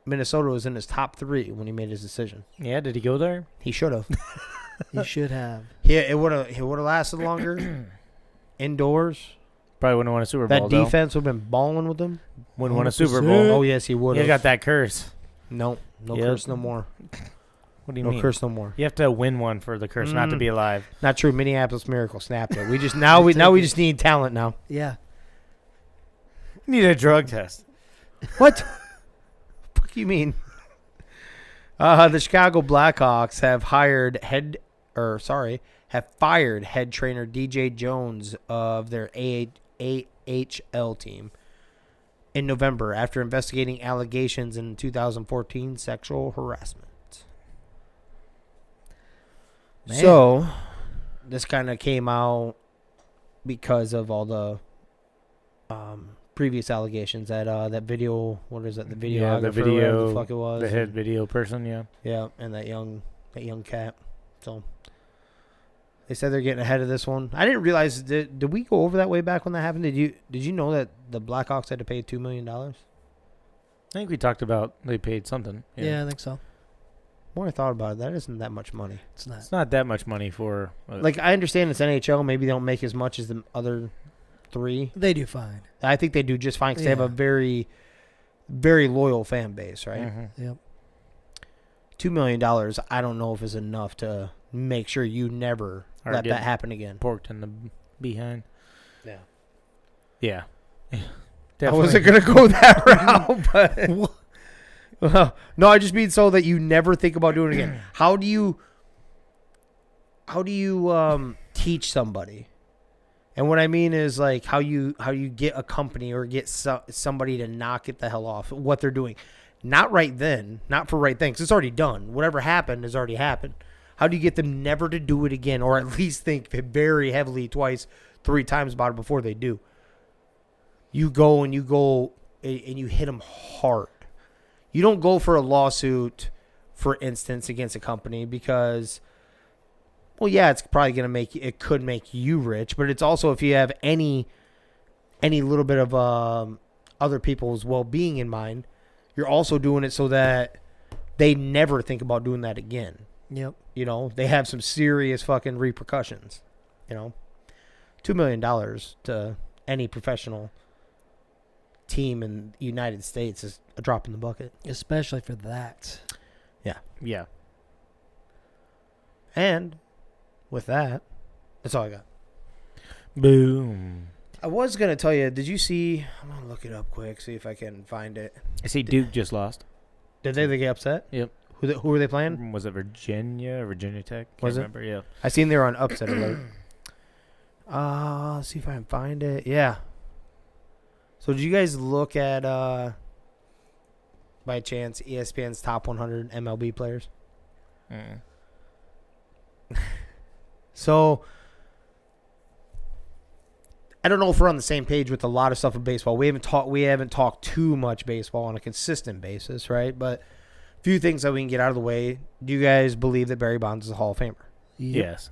Minnesota was in his top 3 when he made his decision. Yeah, did he go there? He should have. You should have. Yeah, it would have lasted longer. Indoors. Probably wouldn't have won a Super Bowl. That defense would have been balling with him. Wouldn't won a 100%. Super Bowl. Oh, yes, he would He have. got that curse. No Yep. curse no more. What do you No mean? curse no more. You have to win one for the curse not to be alive. Not true. Minneapolis Miracle snapped it. We just we just need talent now. Yeah. Need a drug test. What? Fuck you mean? The Chicago Blackhawks have fired head trainer DJ Jones of their AHL team in November after investigating allegations in 2014 sexual harassment. Man. So, this kind of came out because of all the previous allegations that video. What is it? The video. Yeah, the whatever video. the fuck it was. The head video person, yeah. Yeah, and that young cat. So They said they're getting ahead of this one. I didn't realize. Did we go over that way back when that happened? Did you know that the Blackhawks had to pay $2 million? I think we talked about they paid something. Yeah, I think so. More I thought about it, that isn't that much money. It's not. It's not that much money for. Like, I understand it's NHL. Maybe they don't make as much as the other three. They do fine. I think they do just fine because they have a very, very loyal fan base, right? Mm-hmm. Yep. $2 million, I don't know if is enough to make sure you never let that happen again. Porked in the behind. Yeah. Yeah. I wasn't going to go that route, but... Well, no, I just mean so that you never think about doing it again. How do you teach somebody? And what I mean is like how you get a company or get somebody to knock it the hell off what they're doing. Not right then, not for right then, 'cause it's already done. Whatever happened has already happened. How do you get them never to do it again, or at least think very heavily twice, 3 times about it before they do? You go and you hit them hard. You don't go for a lawsuit, for instance, against a company because, well, yeah, it's probably it could make you rich, but it's also if you have any little bit of other people's well-being in mind, you're also doing it so that they never think about doing that again. Yep. You know, they have some serious fucking repercussions. You know, $2 million to any professional team in the United States is a drop in the bucket. Especially for that. Yeah. And with that, that's all I got. Boom. I was going to tell you, did you see, I'm going to look it up quick, see if I can find it. I see Duke just lost. Did they get upset? Yep. Who were they playing? Was it Virginia or Virginia Tech? Can't Was it? remember. Yeah. I seen they were on upset alert. Let's see if I can find it. Yeah. So did you guys look at, by chance, ESPN's top 100 MLB players? Mm. So I don't know if we're on the same page with a lot of stuff in baseball. We haven't talked too much baseball on a consistent basis, right? But a few things that we can get out of the way. Do you guys believe that Barry Bonds is a Hall of Famer? Yep. Yes.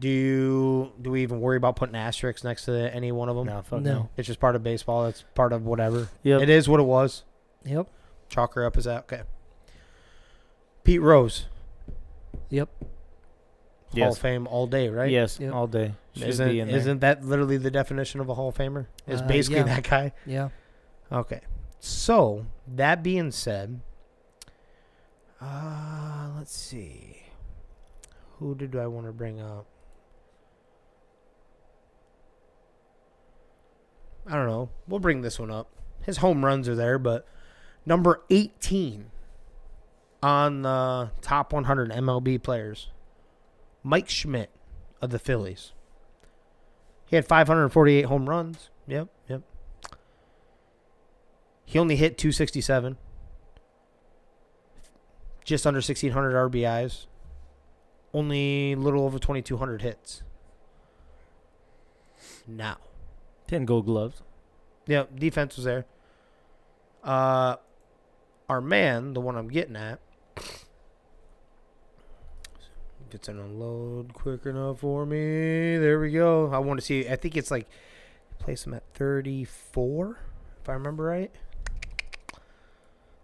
Do we even worry about putting asterisks next to any one of them? No, fuck No. no. It's just part of baseball. It's part of whatever. Yep. It is what it was. Yep. Chalk her up as that. Okay. Pete Rose. Yep. Hall Yes. of Fame all day, right? Yes, Yep. all day. Should be in there. Isn't that literally the definition of a Hall of Famer? Is basically yeah. that guy? Yeah. Okay. So, that being said, let's see. Who did I want to bring up? I don't know. We'll bring this one up. His home runs are there, but number 18 on the top 100 MLB players, Mike Schmidt of the Phillies. He had 548 home runs. Yep. He only hit 267. Just under 1,600 RBIs. Only a little over 2,200 hits. Now. 10 gold gloves. Yep, defense was there. Our man, the one I'm getting at, gets an unload quick enough for me. There we go. I want to see. I think it's like place him at 34, if I remember right.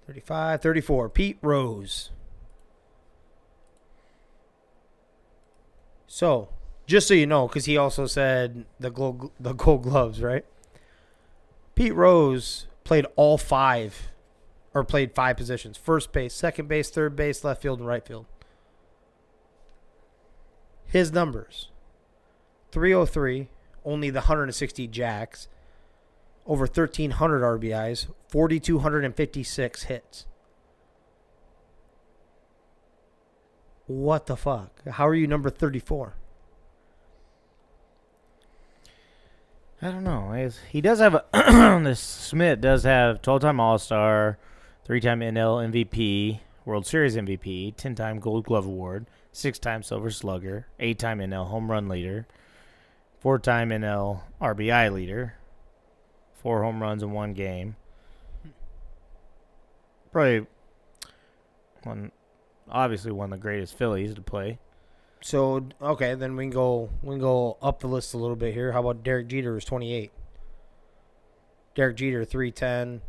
35, 34. Pete Rose. So, just so you know, because he also said the gold gloves, right? Pete Rose played all 5, or played 5 positions. First base, second base, third base, left field, and right field. His numbers: 303, only the 160 jacks, over 1,300 RBIs, 4,256 hits. What the fuck? How are you number 34? I don't know. He does have a this Smith does have 12-time All-Star, 3-time NL MVP, World Series MVP, 10-time Gold Glove Award, 6-time Silver Slugger, 8-time NL Home Run Leader, 4-time NL RBI Leader, 4 home runs in 1 game. Probably obviously one of the greatest Phillies to play. So okay, then we can go up the list a little bit here. How about Derek Jeter is 28? Derek Jeter 310,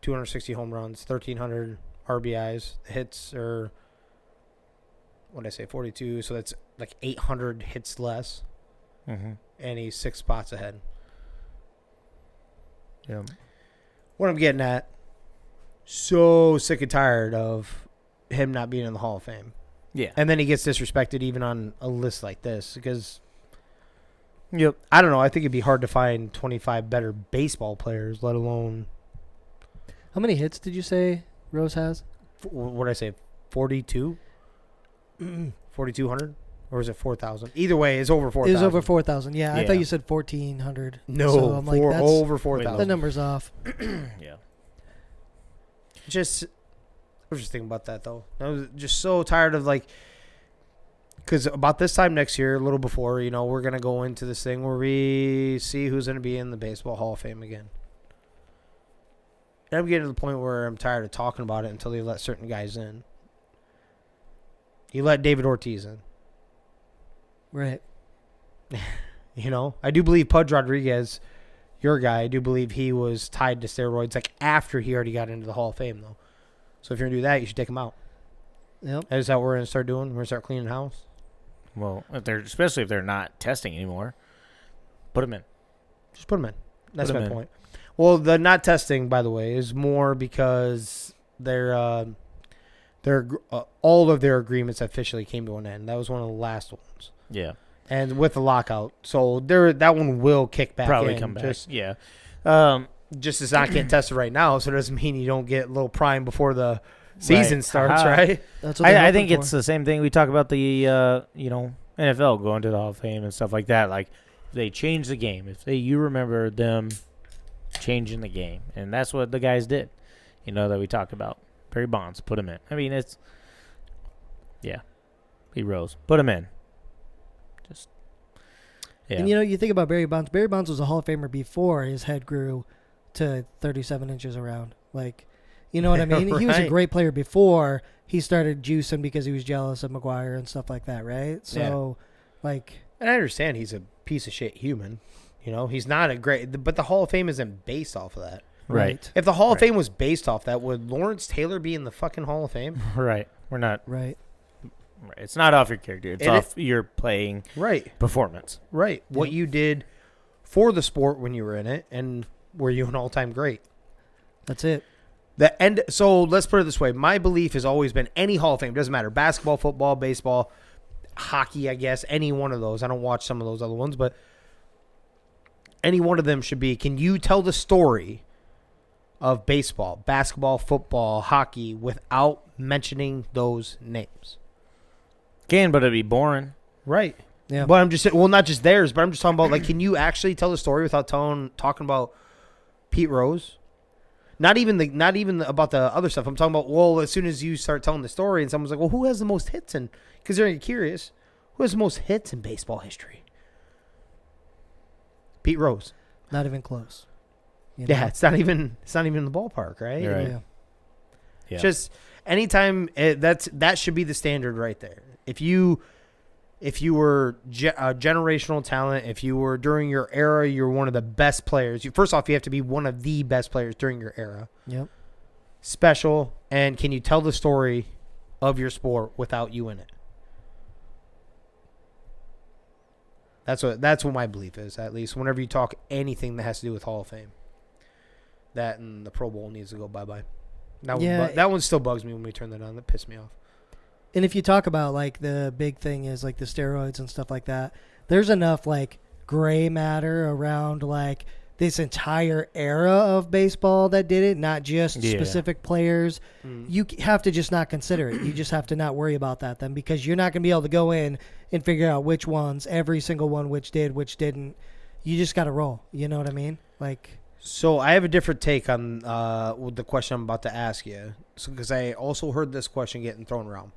260 home runs, 1,300 RBIs. Hits are what did I say 42? So that's like 800 hits less, and he's 6 spots ahead. Yeah. What I'm getting at, so sick and tired of him not being in the Hall of Fame. Yeah. And then he gets disrespected even on a list like this because, Yep. I don't know, I think it'd be hard to find 25 better baseball players, let alone, How many hits did you say Rose has? what did I say, 42? 4,200? Or is it 4,000? Either way, it's over 4,000. It was over 4,000. Yeah, I Yeah. thought you said 1,400. No, so I'm like, that's, over 4,000. the number's off. Yeah. Just, I was just thinking about that, though. I was just so tired of, like, because about this time next year, a little before, you know, we're going to go into this thing where we see who's going to be in the Baseball Hall of Fame again. And I'm getting to the point where I'm tired of talking about it until they let certain guys in. You let David Ortiz in. Right. You know, I do believe Pudge Rodriguez, your guy, I do believe he was tied to steroids like after he already got into the Hall of Fame, though. So if you're going to do that, you should take him out. Yep. Is that what we're going to start doing? We're going to start cleaning house? Well, especially if they're not testing anymore, put them in. Just put them in. That's Put 'em my in. point. Well, the not testing, by the way, is more because they're all of their agreements officially came to an end. That was one of the last ones. Yeah. And with the lockout. So that one will kick back Probably in. come back. Just, Yeah. just it's not getting tested right now, so it doesn't mean you don't get a little prime before the season Right. starts, Haha. right? That's what they're I think hoping it's for. the same thing. We talk about the NFL going to the Hall of Fame and stuff like that. Like if they change the game. You remember them changing the game, and that's what the guys did. You know that we talk about. Barry Bonds, put him in. I mean, he rose, put him in. Just yeah. And, you think about Barry Bonds. Barry Bonds was a Hall of Famer before his head grew to 37 inches around. Like, you know what I mean? He was a Right. great player before he started juicing because he was jealous of McGuire and stuff like that, right? So, like... And I understand he's a piece of shit human. You know, he's not a great... But the Hall of Fame isn't based off of that. Right. If the Hall of Right. Fame was based off that, would Lawrence Taylor be in the fucking Hall of Fame? Right. We're not. Right. Right. It's not off your character. It's And off your playing Right. performance. Right. What you did for the sport when you were in it, and were you an all-time great? That's it. So let's put it this way. My belief has always been any Hall of Fame, doesn't matter, basketball, football, baseball, hockey, I guess, any one of those. I don't watch some of those other ones, but any one of them should be, can you tell the story of baseball, basketball, football, hockey without mentioning those names? Can, but it'd be boring. Right. Yeah. But I'm just saying, well, not just theirs, but I'm just talking about, like, can you actually tell the story without talking about Pete Rose? Not even about the other stuff. I'm talking about, well, as soon as you start telling the story and someone's like, well, who has the most hits in, because they're curious, who has the most hits in baseball history? Pete Rose. Not even close. You know? Yeah, it's not even in the ballpark, right? You're right. Yeah. Yeah. Just anytime that should be the standard right there. If you were a generational talent, if you were during your era, you're one of the best players. First off, you have to be one of the best players during your era. Yep. Special, and can you tell the story of your sport without you in it? That's what my belief is. At least whenever you talk anything that has to do with Hall of Fame, that and the Pro Bowl needs to go bye-bye. That one still bugs me when we turn that on. That pissed me off. And if you talk about, like, the big thing is, like, the steroids and stuff like that, there's enough, like, gray matter around, like, this entire era of baseball that did it, not just specific players. You have to just not consider it. You just have to not worry about that then, because you're not going to be able to go in and figure out which ones, every single one, which did, which didn't. You just got to roll. You know what I mean? Like... So I have a different take on the question I'm about to ask you, because I also heard this question getting thrown around.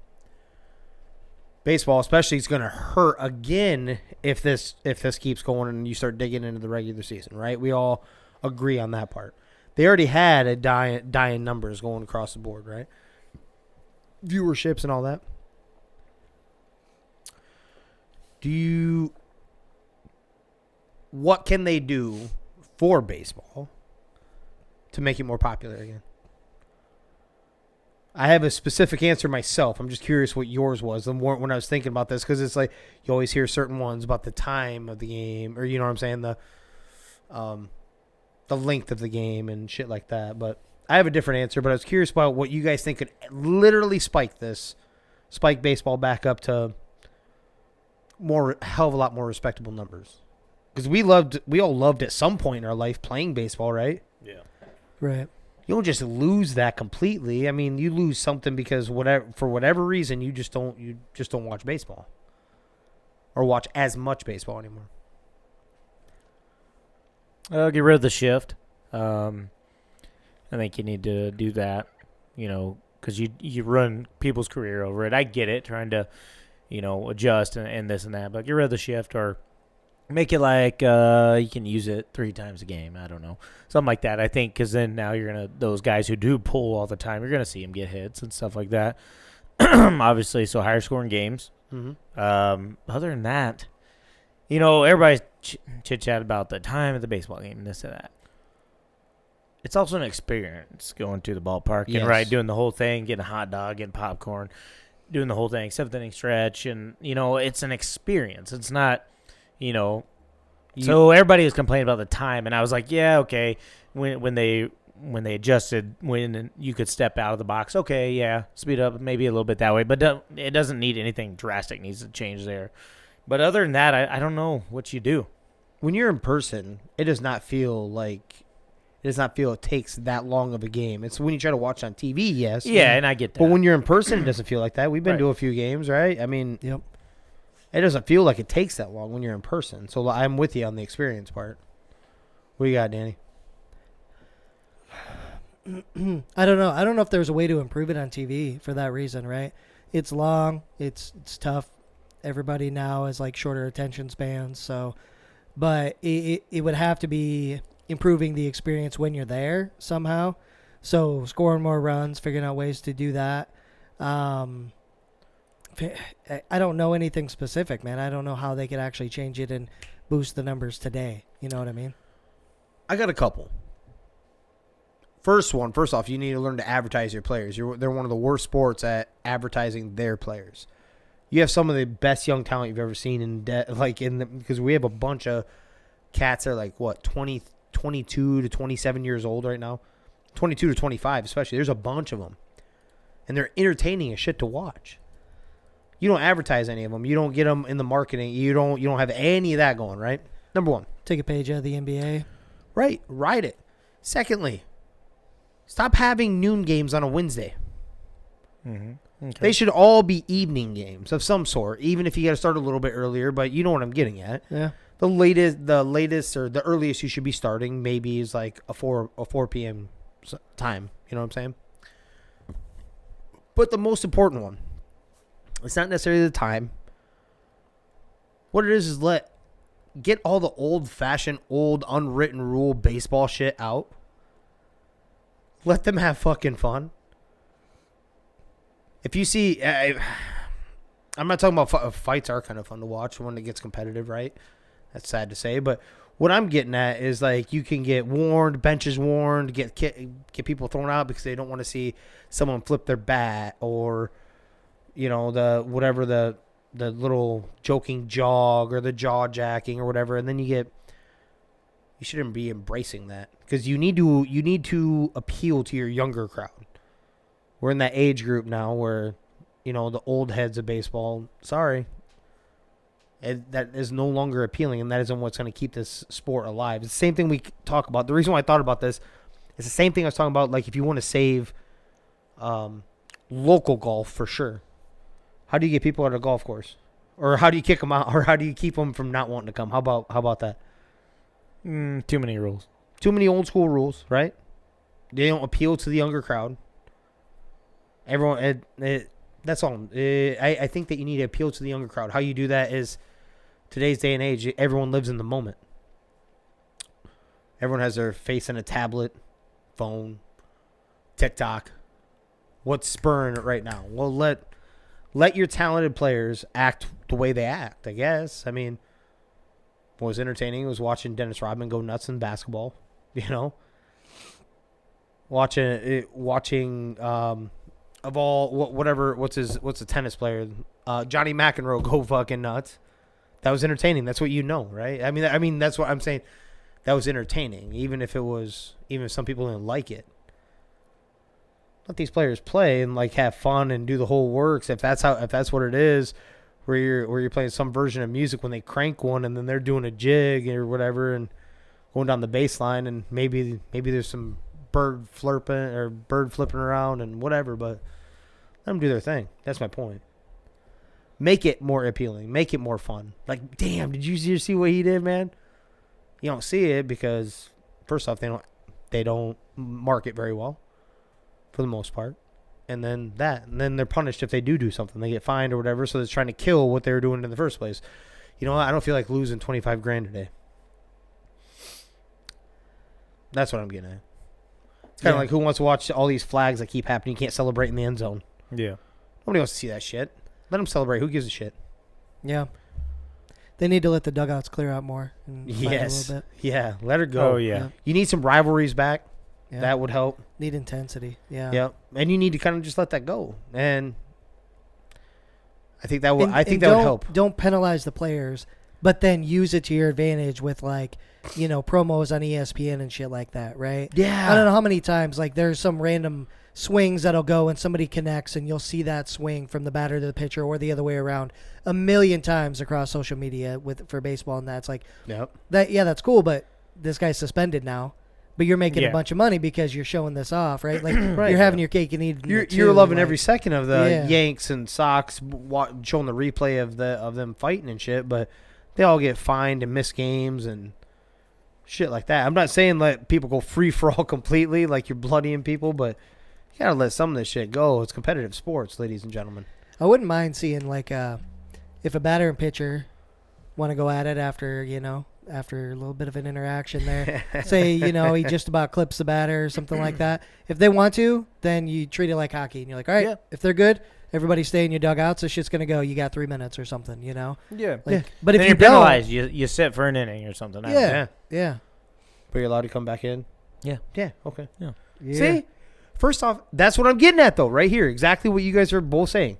Baseball, especially, is going to hurt again if this keeps going and you start digging into the regular season, right? We all agree on that part. They already had a dying numbers going across the board, right? Viewerships and all that. What can they do for baseball to make it more popular again? I have a specific answer myself. I'm just curious what yours was when I was thinking about this, because it's like you always hear certain ones about the time of the game, or you know what I'm saying, the length of the game and shit like that. But I have a different answer. But I was curious about what you guys think could literally spike baseball back up to hell of a lot more respectable numbers. Because we all loved at some point in our life playing baseball, right? Yeah. Right. You don't just lose that completely. I mean, you lose something because for whatever reason you just don't watch baseball or watch as much baseball anymore. Get rid of the shift. I think you need to do that, because you run people's career over it. I get it, trying to, adjust and this and that, but get rid of the shift or make it like you can use it 3 times a game. I don't know. Something like that, I think, because then now those guys who do pull all the time, you're going to see them get hits and stuff like that. Obviously, so higher scoring games. Mm-hmm. Other than that, everybody's chit-chat about the time of the baseball game and this and that. It's also an experience going to the ballpark and doing the whole thing, getting a hot dog, getting popcorn, doing the whole thing, 7th inning stretch, and it's an experience. It's not, So everybody was complaining about the time, and I was like, yeah, okay. When they adjusted, when you could step out of the box, okay, yeah, speed up maybe a little bit that way, but it doesn't need anything drastic needs to change there. But other than that, I don't know what you do. When you're in person, it does not feel it takes that long of a game. It's when you try to watch on TV, yes. Yeah, and I get that. But when you're in person, it doesn't feel like that. We've been to a few games, right? I mean, yep. It doesn't feel like it takes that long when you're in person. So I'm with you on the experience part. What do you got, Danny? I don't know. I don't know if there's a way to improve it on TV for that reason, right? It's long. It's tough. Everybody now has like shorter attention spans. So, but it would have to be improving the experience when you're there somehow. So scoring more runs, figuring out ways to do that. I don't know anything specific, man. I don't know how they could actually change it and boost the numbers today. You know what I mean? I got a couple. First off, you need to learn to advertise your players. They're one of the worst sports at advertising their players. You have some of the best young talent you've ever seen because we have a bunch of cats that are like, 22 to 27 years old right now. 22 to 25 especially. There's a bunch of them. And they're entertaining as shit to watch. You don't advertise any of them. You don't get them in the marketing. You don't have any of that going, right? Number one. Take a page out of the NBA. Right. Ride it. Secondly, stop having noon games on a Wednesday. Mm-hmm. Okay. They should all be evening games of some sort, even if you got to start a little bit earlier, but you know what I'm getting at. Yeah. The latest or the earliest you should be starting maybe is like a 4 p.m. time. You know what I'm saying? But the most important one, it's not necessarily the time. What it is get all the old-fashioned, old unwritten rule baseball shit out. Let them have fucking fun. If you see, I'm not talking about fights are kind of fun to watch when it gets competitive, right? That's sad to say, but what I'm getting at is like you can get warned, benches warned, get people thrown out because they don't want to see someone flip their bat or, the little joking jog or the jaw jacking or whatever, and then you shouldn't be embracing that because you need to appeal to your younger crowd. We're in that age group now where, the old heads of baseball, sorry, that is no longer appealing, and that isn't what's going to keep this sport alive. It's the same thing we talk about. The reason why I thought about this is the same thing I was talking about, like if you want to save local golf for sure. How do you get people out of a golf course? Or how do you kick them out? Or how do you keep them from not wanting to come? How about that? Too many rules. Too many old school rules, right? They don't appeal to the younger crowd. Everyone, that's all. I think that you need to appeal to the younger crowd. How you do that is today's day and age, everyone lives in the moment. Everyone has their face in a tablet, phone, TikTok. What's spurring it right now? Well, let your talented players act the way they act, I guess. I mean, what was entertaining was watching Dennis Rodman go nuts in basketball, you know? Watching of all what's the tennis player, Johnny McEnroe go fucking nuts. That was entertaining. That's what you know, right? I mean that's what I'm saying. That was entertaining, even if some people didn't like it. Let these players play and like have fun and do the whole works. If that's what it is, where you're playing some version of music when they crank one and then they're doing a jig or whatever and going down the bass line and maybe there's some bird flipping around and whatever, but let them do their thing. That's my point. Make it more appealing. Make it more fun. Like, damn, did you see what he did, man? You don't see it because, first off, they don't market very well for the most part. And then they're punished if they do something. They get fined or whatever, so it's trying to kill what they were doing in the first place. You know what? I don't feel like losing $25,000 today. That's what I'm getting at. It's kind of like who wants to watch all these flags that keep happening. You can't celebrate in the end zone. Yeah. Nobody wants to see that shit. Let them celebrate. Who gives a shit? Yeah. They need to let the dugouts clear out more. And fight a little bit. Yeah. Let her go. Oh, yeah. You need some rivalries back. Yeah. That would help. Need intensity. Yeah. Yeah. And you need to kind of just let that go. And I think that would help. Don't penalize the players, but then use it to your advantage with like, promos on ESPN and shit like that, right? Yeah. I don't know how many times like there's some random swings that'll go and somebody connects and you'll see that swing from the batter to the pitcher or the other way around a million times across social media for baseball, and that's like that's cool, but this guy's suspended now. But you're making a bunch of money because you're showing this off, right? Like you're having your cake and eating it too. You're loving every second of the Yanks and Sox showing the replay of them fighting and shit, but they all get fined and miss games and shit like that. I'm not saying let people go free for all completely, like you're bloodying people, but you gotta let some of this shit go. It's competitive sports, ladies and gentlemen. I wouldn't mind seeing like if a batter and pitcher want to go at it after a little bit of an interaction there. Say, he just about clips the batter or something like that. If they want to, then you treat it like hockey. And you're like, all right, if they're good, everybody stay in your dugouts. This shit's going to go. You got 3 minutes or something, Yeah. But if you're you penalized, you sit for an inning or something. Yeah. But you're allowed to come back in? Yeah. Yeah, okay. Yeah. See? First off, that's what I'm getting at, though, right here. Exactly what you guys are both saying.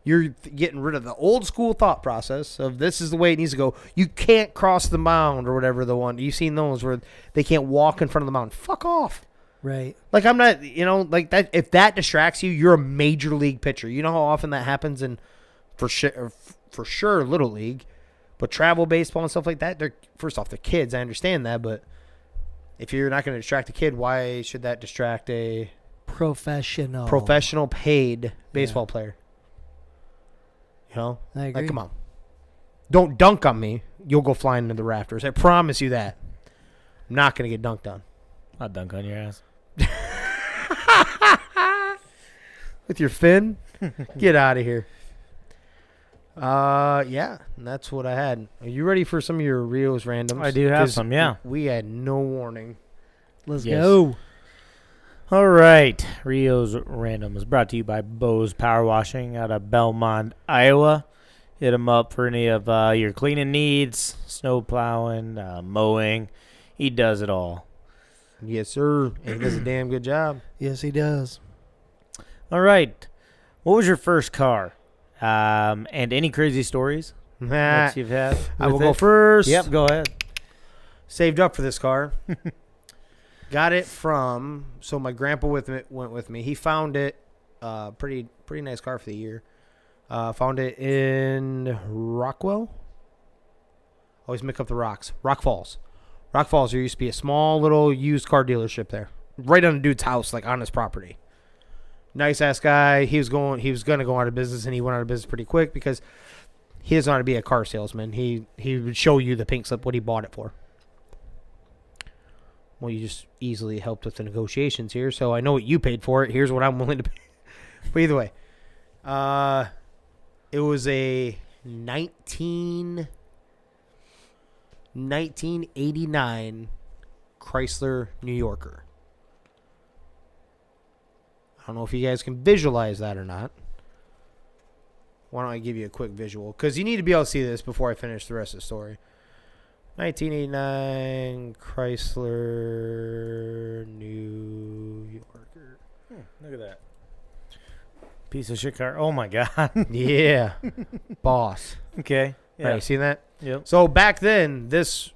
You're getting rid of the old school thought process of this is the way it needs to go. You can't cross the mound or whatever the one. You've seen those where they can't walk in front of the mound. Fuck off. Right. Like I'm not, like that. If that distracts you, you're a major league pitcher. You know how often that happens in, for sure, little league, but travel baseball and stuff like that. First off, they're kids. I understand that, but if you're not going to distract a kid, why should that distract a professional paid baseball player? I agree. Like, come on. Don't dunk on me. You'll go flying into the rafters. I promise you that. I'm not going to get dunked on. I'll dunk on your ass. With your fin? Get out of here. Yeah, and that's what I had. Are you ready for some of your Rios randoms? I do have some, yeah. We had no warning. Let's go. All right. Rio's Random is brought to you by Bo's Power Washing out of Belmont, Iowa. Hit him up for any of your cleaning needs, snow plowing, mowing. He does it all. Yes, sir. And he does a damn good job. Yes, he does. All right. What was your first car? And any crazy stories that you've had? I will go first. Yep, go ahead. Saved up for this car. Got it from, so my grandpa went with me. He found it, pretty nice car for the year. Found it in Rockwell. Always mix up the rocks. Rock Falls. Rock Falls, there used to be a small little used car dealership there. Right on the dude's house, like on his property. Nice ass guy. He was gonna go out of business, and he went out of business pretty quick because he doesn't know how to be a car salesman. He would show you the pink slip what he bought it for. Well, you just easily helped with the negotiations here, so I know what you paid for it. Here's what I'm willing to pay. But either way, it was a 1989 Chrysler New Yorker. I don't know if you guys can visualize that or not. Why don't I give you a quick visual? Because you need to be able to see this before I finish the rest of the story. 1989 Chrysler New Yorker. Look at that. Piece of shit car. Oh, my God. Yeah. Boss. Okay. Yeah. Right, you seen that? Yep. So back then, this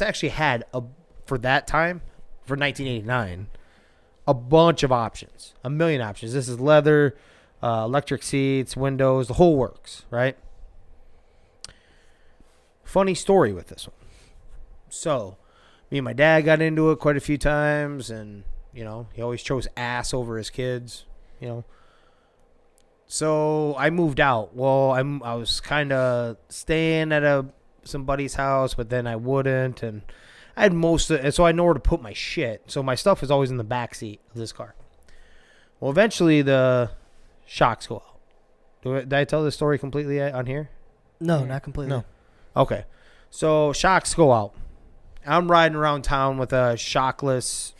actually had, for that time, for 1989, a bunch of options. A million options. This is leather, electric seats, windows, the whole works, right? Funny story with this one. So, me and my dad got into it quite a few times, and, he always chose ass over his kids, So, I moved out. Well, I was kind of staying at some buddy's house, but then I wouldn't, and I had so I know where to put my shit. So, my stuff is always in the back seat of this car. Well, eventually, the shocks go out. Did I tell this story completely on here? No, not completely. No. Okay. So, shocks go out. I'm riding around town with a shockless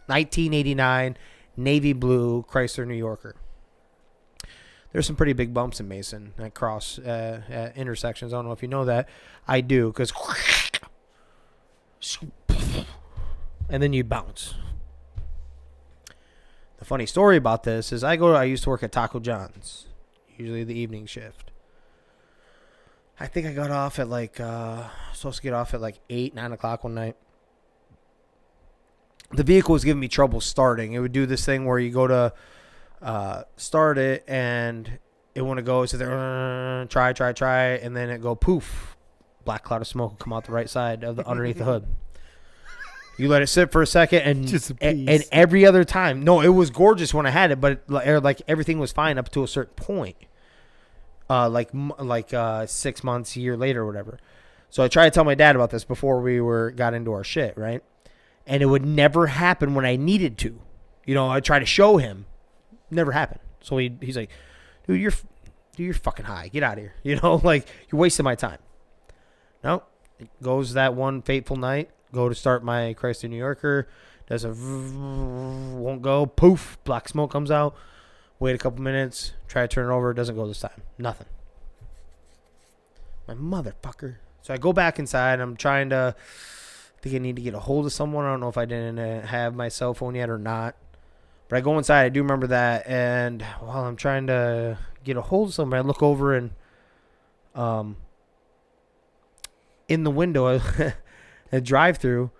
1989 navy blue Chrysler New Yorker. There's some pretty big bumps in Mason that cross at intersections. I don't know if you know that. I do, because and then you bounce. The funny story about this is I used to work at Taco John's, usually the evening shift. I think I got off at supposed to get off at 8, 9 o'clock one night. The vehicle was giving me trouble starting. It would do this thing where you go to start it and it wouldn't go. So there, try, and then it go poof. Black cloud of smoke will come out the right side of the underneath the hood. You let it sit for a second, and every other time, no, it was gorgeous when I had it, but everything was fine up to a certain point. 6 months, a year later, or whatever. So I tried to tell my dad about this before we got into our shit, right? And it would never happen when I needed to. I tried to show him, never happened. So he's like, dude, you're fucking high. Get out of here. You're wasting my time. No, it goes that one fateful night. Go to start my Chrysler New Yorker. Won't go. Poof. Black smoke comes out. Wait a couple minutes. Try to turn it over. It doesn't go this time. Nothing. My motherfucker. So I go back inside. I'm trying to... I think I need to get a hold of someone. I don't know if I didn't have my cell phone yet or not. But I go inside. I do remember that. And while I'm trying to get a hold of somebody, I look over and... in the window, a drive-through,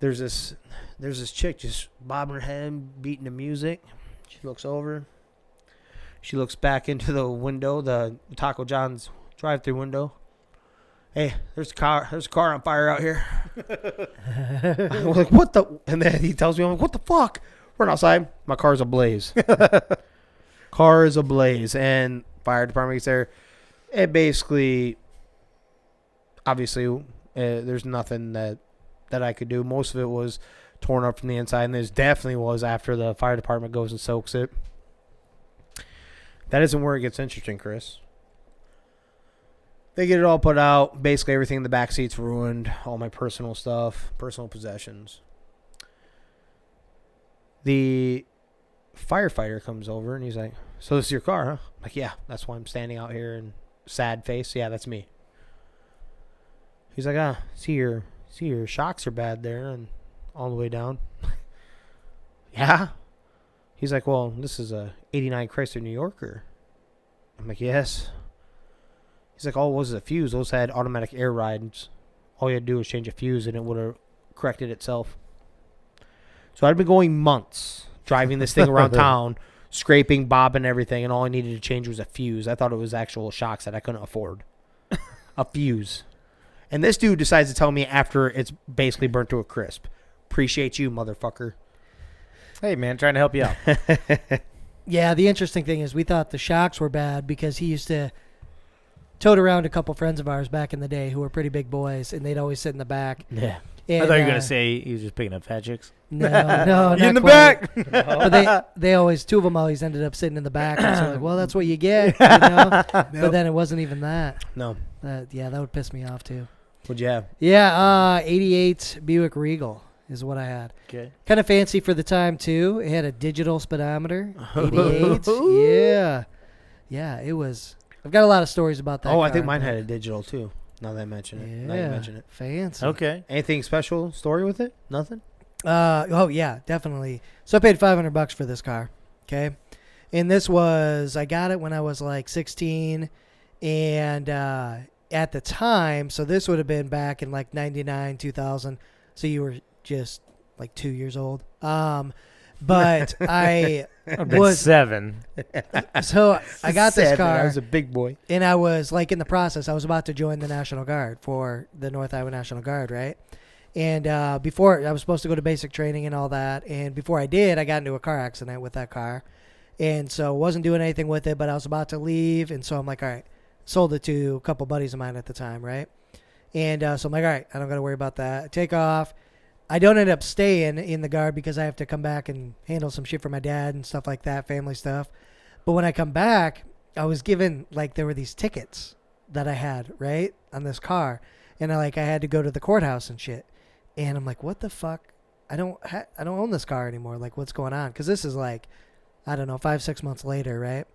there's this chick just bobbing her head, beating the music. She looks over. She looks back into the window, the Taco John's drive-through window. Hey, there's a car on fire out here. I'm like, what the? And then he tells me, I'm like, what the fuck? Run outside. My car's ablaze. Car is ablaze. And fire department gets there. It basically, obviously, there's nothing that I could do. Most of it was torn up from the inside, and this definitely was after the fire department goes and soaks it. That isn't where it gets interesting, Chris. They get it all put out. Basically, everything in the back seat's ruined. All my personal stuff, personal possessions. The firefighter comes over, and he's like, so this is your car, huh? I'm like, yeah, that's why I'm standing out here in sad face. Yeah, that's me. He's like, see your shocks are bad there and all the way down. Yeah. He's like, well, this is a 89 Chrysler New Yorker. I'm like, yes. He's like, all it was a fuse. Those had automatic air rides. All you had to do was change a fuse and it would have corrected itself. So I'd been going months driving this thing around town, scraping, bobbing, everything, and all I needed to change was a fuse. I thought it was actual shocks that I couldn't afford. A fuse. And this dude decides to tell me after it's basically burnt to a crisp. Appreciate you, motherfucker. Hey, man, trying to help you out. Yeah, the interesting thing is we thought the shocks were bad because he used to tote around a couple friends of ours back in the day who were pretty big boys, and they'd always sit in the back. Yeah. And, I thought you were going to say he was just picking up fat chicks. No, not in the quite. back. No. But they always, two of them always ended up sitting in the back. And so like, well, that's what you get, you know? But then it wasn't even that. No. Yeah, that would piss me off too. What'd you have? Yeah, 88 Buick Regal is what I had. Okay. Kind of fancy for the time too. It had a digital speedometer. 88. Yeah. Yeah, it was I've got a lot of stories about that. I car, think mine but- had a digital too. Now that I mention it. Now you mention it. Fancy. Okay. Anything special story with it? Nothing. Oh yeah, definitely. So I paid $500 for this car. Okay, and this was I got it when I was like 16, and at the time, so this would have been back in like 99, 2000. So you were just like 2 years old. But I was 7. so I got this 7. car. I was a big boy. And I was like in the process. I was about to join the National Guard for the North Iowa National Guard, right? And before I was supposed to go to basic training and all that. And before I did, I got into a car accident with that car, and so wasn't doing anything with it. But I was about to leave, and so I'm like, all right, sold it to a couple buddies of mine at the time, right? And so I'm like, all right, I don't got to worry about that. I take off. I don't end up staying in the Guard because I have to come back and handle some shit for my dad and stuff like that, family stuff. But when I come back, I was given, like, there were these tickets that I had, right, on this car. And I had to go to the courthouse and shit. And I'm like, what the fuck? I don't own this car anymore. Like, what's going on? Because this is like, I don't know, 5-6 months later, right?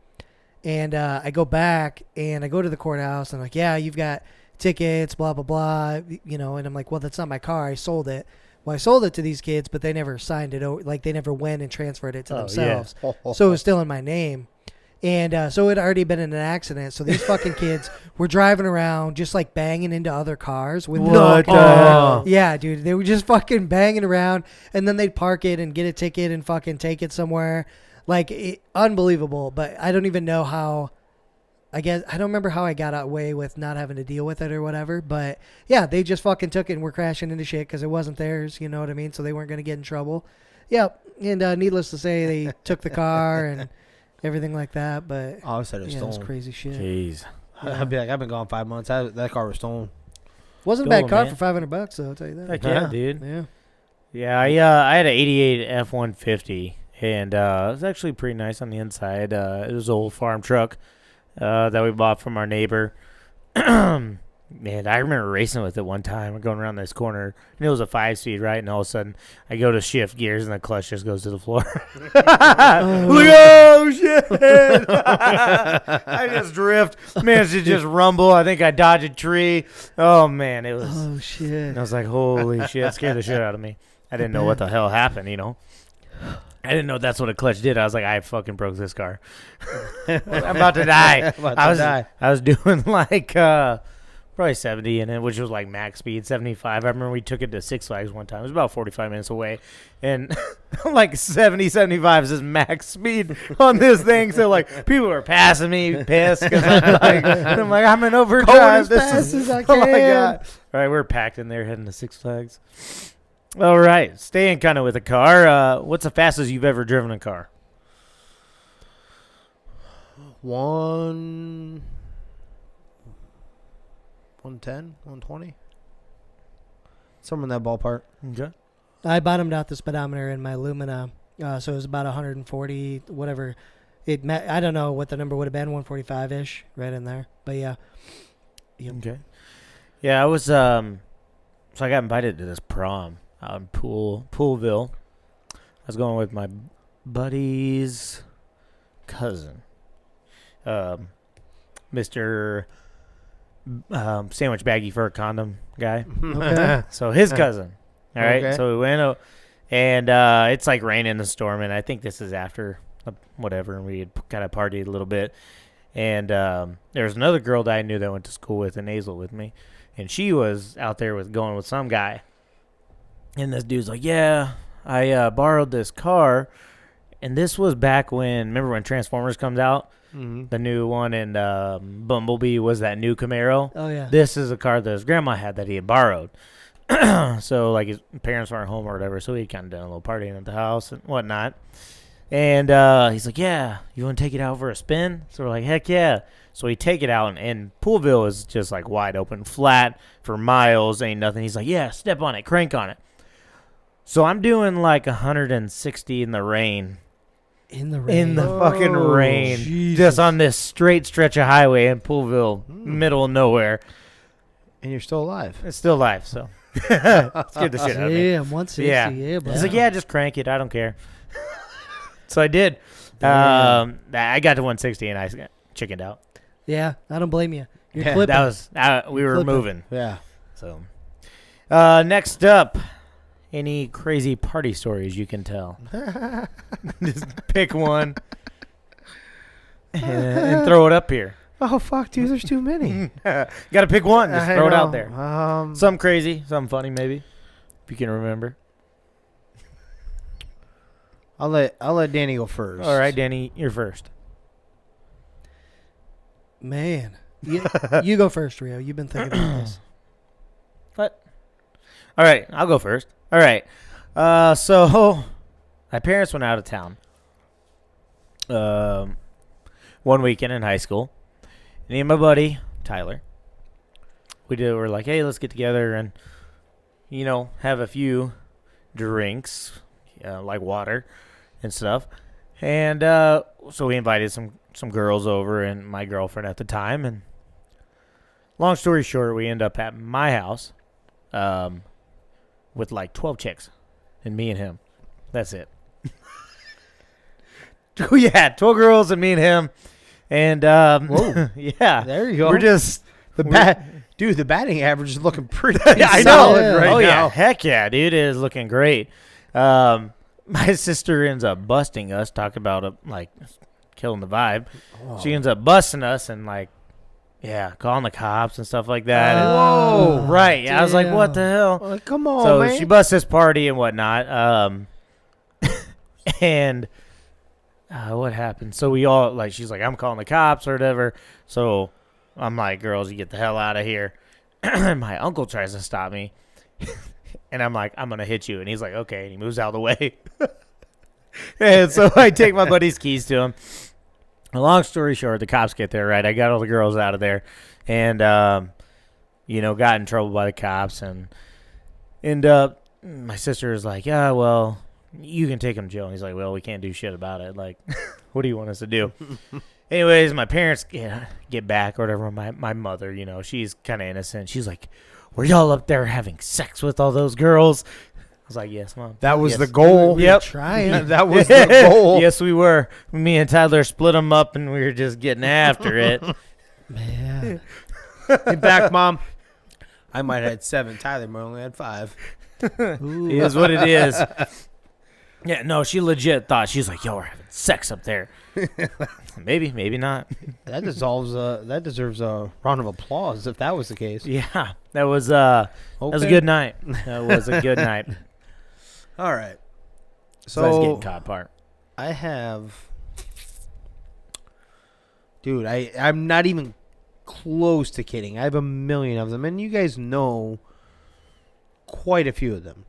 And I go back and I go to the courthouse and I'm like, yeah, you've got tickets, blah, blah, blah, you know. And I'm like, well, that's not my car. I sold it. Well, I sold it to these kids, but they never signed it over. Like, they never went and transferred it to themselves. Yeah. So it was still in my name. And so it had already been in an accident. So these fucking kids were driving around just like banging into other cars. With What the hell? Yeah, dude. They were just fucking banging around. And then they'd park it and get a ticket and fucking take it somewhere. Like, unbelievable. But I don't even know how. I guess I don't remember how I got away with not having to deal with it or whatever. But yeah, they just fucking took it and were crashing into shit because it wasn't theirs. You know what I mean? So they weren't going to get in trouble. Yeah. And needless to say, they took the car and everything like that. But Oh, I said it was yeah, it was stolen. crazy shit. Jeez. Yeah. I'd be like, I've been gone 5 months. That car was stolen. Wasn't a bad Stolen, car man. for $500, though. I'll tell you that. Heck Yeah. yeah, dude. Yeah. Yeah, I had an 88 F-150, and it was actually pretty nice on the inside. It was an old farm truck that we bought from our neighbor. Man, I remember racing with it one time. We're going around this corner, and it was a 5-speed, right? And all of a sudden, I go to shift gears, and the clutch just goes to the floor. Oh, shit! I just drift. Managed to just rumble. I think I dodged a tree. Oh, man, it was... Oh, shit. I was like, holy shit, it scared the shit out of me. I didn't know what the hell happened, you know. I didn't know that's what a clutch did. I was like, I fucking broke this car. I'm about to die. I was doing like probably 70 in it, which was like max speed, 75. I remember we took it to Six Flags one time. It was about 45 minutes away. And like 70, 75 is just max speed on this thing. So like people were passing me pissed because I'm like, I'm in overdrive. Going as fast as I Oh my can. God. All right, we're packed in there heading to Six Flags. All right, staying kind of with a car. What's the fastest you've ever driven a car? 110, 120. Somewhere in that ballpark. Okay. I bottomed out the speedometer in my Lumina, so it was about 140, whatever. I don't know what the number would have been, 145-ish, right in there. But yeah. Yep. Okay. Yeah, I was so I got invited to this prom out in Poolville. I was going with my buddy's cousin, Mr. Sandwich Baggy Fur Condom guy. Okay. So his cousin. All right. Okay. So we went out, and it's like raining and storming. I think this is after whatever, and we had kind of partied a little bit. And there was another girl that I knew that went to school with in Azle with me, and she was out there going with some guy. And this dude's like, yeah, I borrowed this car, and this was back when, remember when Transformers comes out? Mm-hmm. The new one, and Bumblebee was that new Camaro. Oh, yeah. This is a car that his grandma had that he had borrowed. So, like, his parents weren't home or whatever, so he kind of done a little partying at the house and whatnot. And he's like, yeah, you want to take it out for a spin? So we're like, heck yeah. So we take it out, and Poolville is just, like, wide open, flat for miles, ain't nothing. He's like, yeah, step on it, crank on it. So I'm doing, like, 160 in the rain. In the rain. In the fucking rain. Jesus. Just on this straight stretch of highway in Poolville, middle of nowhere. And you're still alive. It's still live, so. Scared the shit out of me. Yeah, 160. Yeah. Yeah, bro. He's like, yeah, just crank it. I don't care. So I did. Damn. I got to 160 and I chickened out. Yeah, I don't blame you. You're Yeah, clipping. That was we were Flipping. moving. Yeah. So, next up, any crazy party stories you can tell? Just pick one and throw it up here. Oh, fuck, dude. There's too many. Got to pick one. Just throw it out there. Some Some crazy, some funny, maybe, if you can remember. I'll let Danny go first. All right, Danny, you're first. Man. You go first, Rio. You've been thinking about this. What? All right, I'll go first. All right. So my parents went out of town one weekend in high school. Me and my buddy, Tyler, we're like, hey, let's get together and, have a few drinks, like water and stuff. And so we invited some girls over and my girlfriend at the time. And long story short, we end up at my house with like 12 chicks and me and him. That's it. Yeah, 12 girls and me and him. And Whoa. yeah, There you go. we're just the batting average is looking pretty Yeah, I solid know. right oh now. yeah, heck yeah, dude, it is looking great. My sister ends up busting us, talking about like killing the vibe. Oh. She ends up busting us and like, yeah, calling the cops and stuff like that. And- Whoa. right? Yeah, I was like, what the damn. hell? Like, come on, So man. she busts this party and whatnot. And what happened? So we all like, she's like, I'm calling the cops or whatever. So I'm like, girls, you get the hell out of here. My uncle tries to stop me. And I'm like, I'm going to hit you. And he's like, okay. And he moves out of the way. And so I take my buddy's keys to him. Long story short, the cops get there, right? I got all the girls out of there. And, got in trouble by the cops. And my sister is like, yeah, well, you can take him to jail. And he's like, well, we can't do shit about it. Like, what do you want us to do? Anyways, my parents get back or whatever. My mother, she's kind of innocent. She's like, were y'all up there having sex with all those girls? I was like, yes, Mom. That was Yes. the goal. Yep. Trying. That was the goal. Yes, we were. Me and Tyler split them up, and we were just getting after it. Man. In fact, Mom, I might have had 7. Tyler might only had 5. Ooh. It is what it is. Yeah, no, she legit thought. She's like, yo, we're having sex up there. Maybe, maybe not. That deserves a round of applause if that was the case. Yeah, that was a good night. That was a good night. All right. So I was So getting caught apart. I have, dude. I'm not even close to kidding. I have a million of them, and you guys know quite a few of them.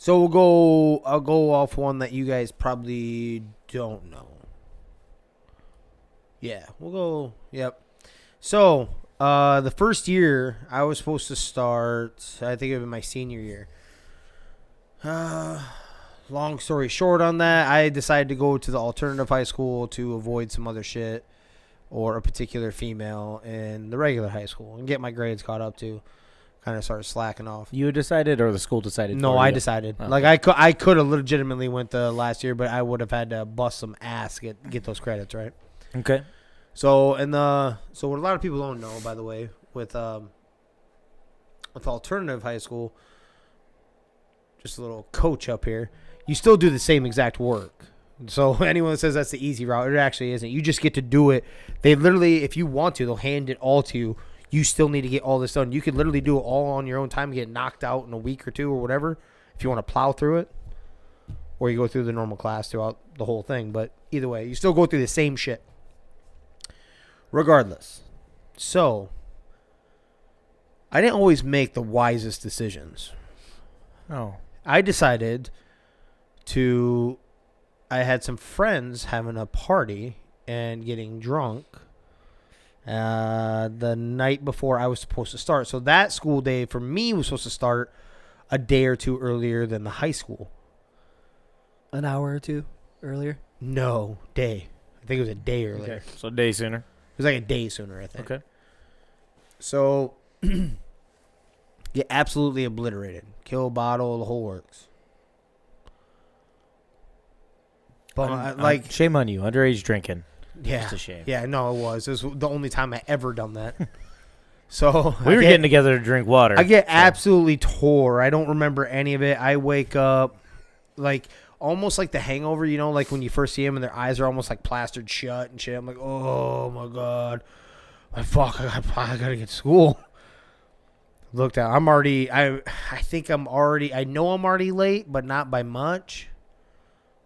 So I'll go off one that you guys probably don't know. Yeah, we'll go. Yep. So, the first year I was supposed to start, I think it was my senior year. Long story short on that, I decided to go to the alternative high school to avoid some other shit or a particular female in the regular high school and get my grades caught up to. Kind of started slacking off. You decided, or the school decided? No, for I you? decided. Oh. Like I could have legitimately went the last year, but I would have had to bust some ass to get those credits, right? Okay. So what a lot of people don't know, by the way, with alternative high school, just a little coach up here, you still do the same exact work. So anyone that says that's the easy route, it actually isn't. You just get to do it. They literally, if you want to, they'll hand it all to you. You still need to get all this done. You could literally do it all on your own time and get knocked out in a week or two or whatever if you want to plow through it. Or you go through the normal class throughout the whole thing. But either way, you still go through the same shit. Regardless. So, I didn't always make the wisest decisions. Oh. I decided I had some friends having a party and getting drunk the night before I was supposed to start. So that school day for me was supposed to start a day or two earlier than the high school. An hour or two earlier. No, day. I think it was a day earlier. Okay. So a day sooner. It was like a day sooner, I think. Okay. So, get absolutely obliterated. Kill, bottle, the whole works. But, Shame on you, underage drinking. Yeah. It's a shame. Yeah, no, it was. It was the only time I ever done that. So We were getting together to drink water. I get absolutely tore. I don't remember any of it. I wake up like almost like the Hangover, you know, like when you first see them and their eyes are almost like plastered shut and shit. I'm like, oh my God. I gotta get to school. Looked out. I'm already I know I'm already late, but not by much.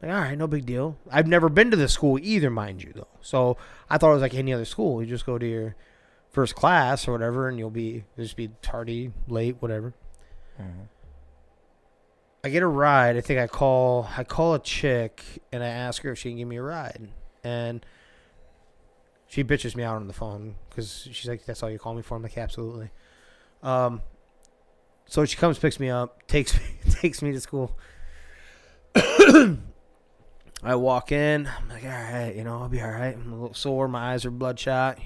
Like, all right, no big deal. I've never been to this school either, mind you, though. So I thought it was like any other school. You just go to your first class or whatever, and you'll just be tardy, late, whatever. Mhm. I get a ride. I think I call a chick, and I ask her if she can give me a ride. And she bitches me out on the phone because she's like, that's all you call me for? I'm like, absolutely. So she comes, picks me up, takes me to school. I walk in. I'm like, all right, I'll be all right. I'm a little sore. My eyes are bloodshot.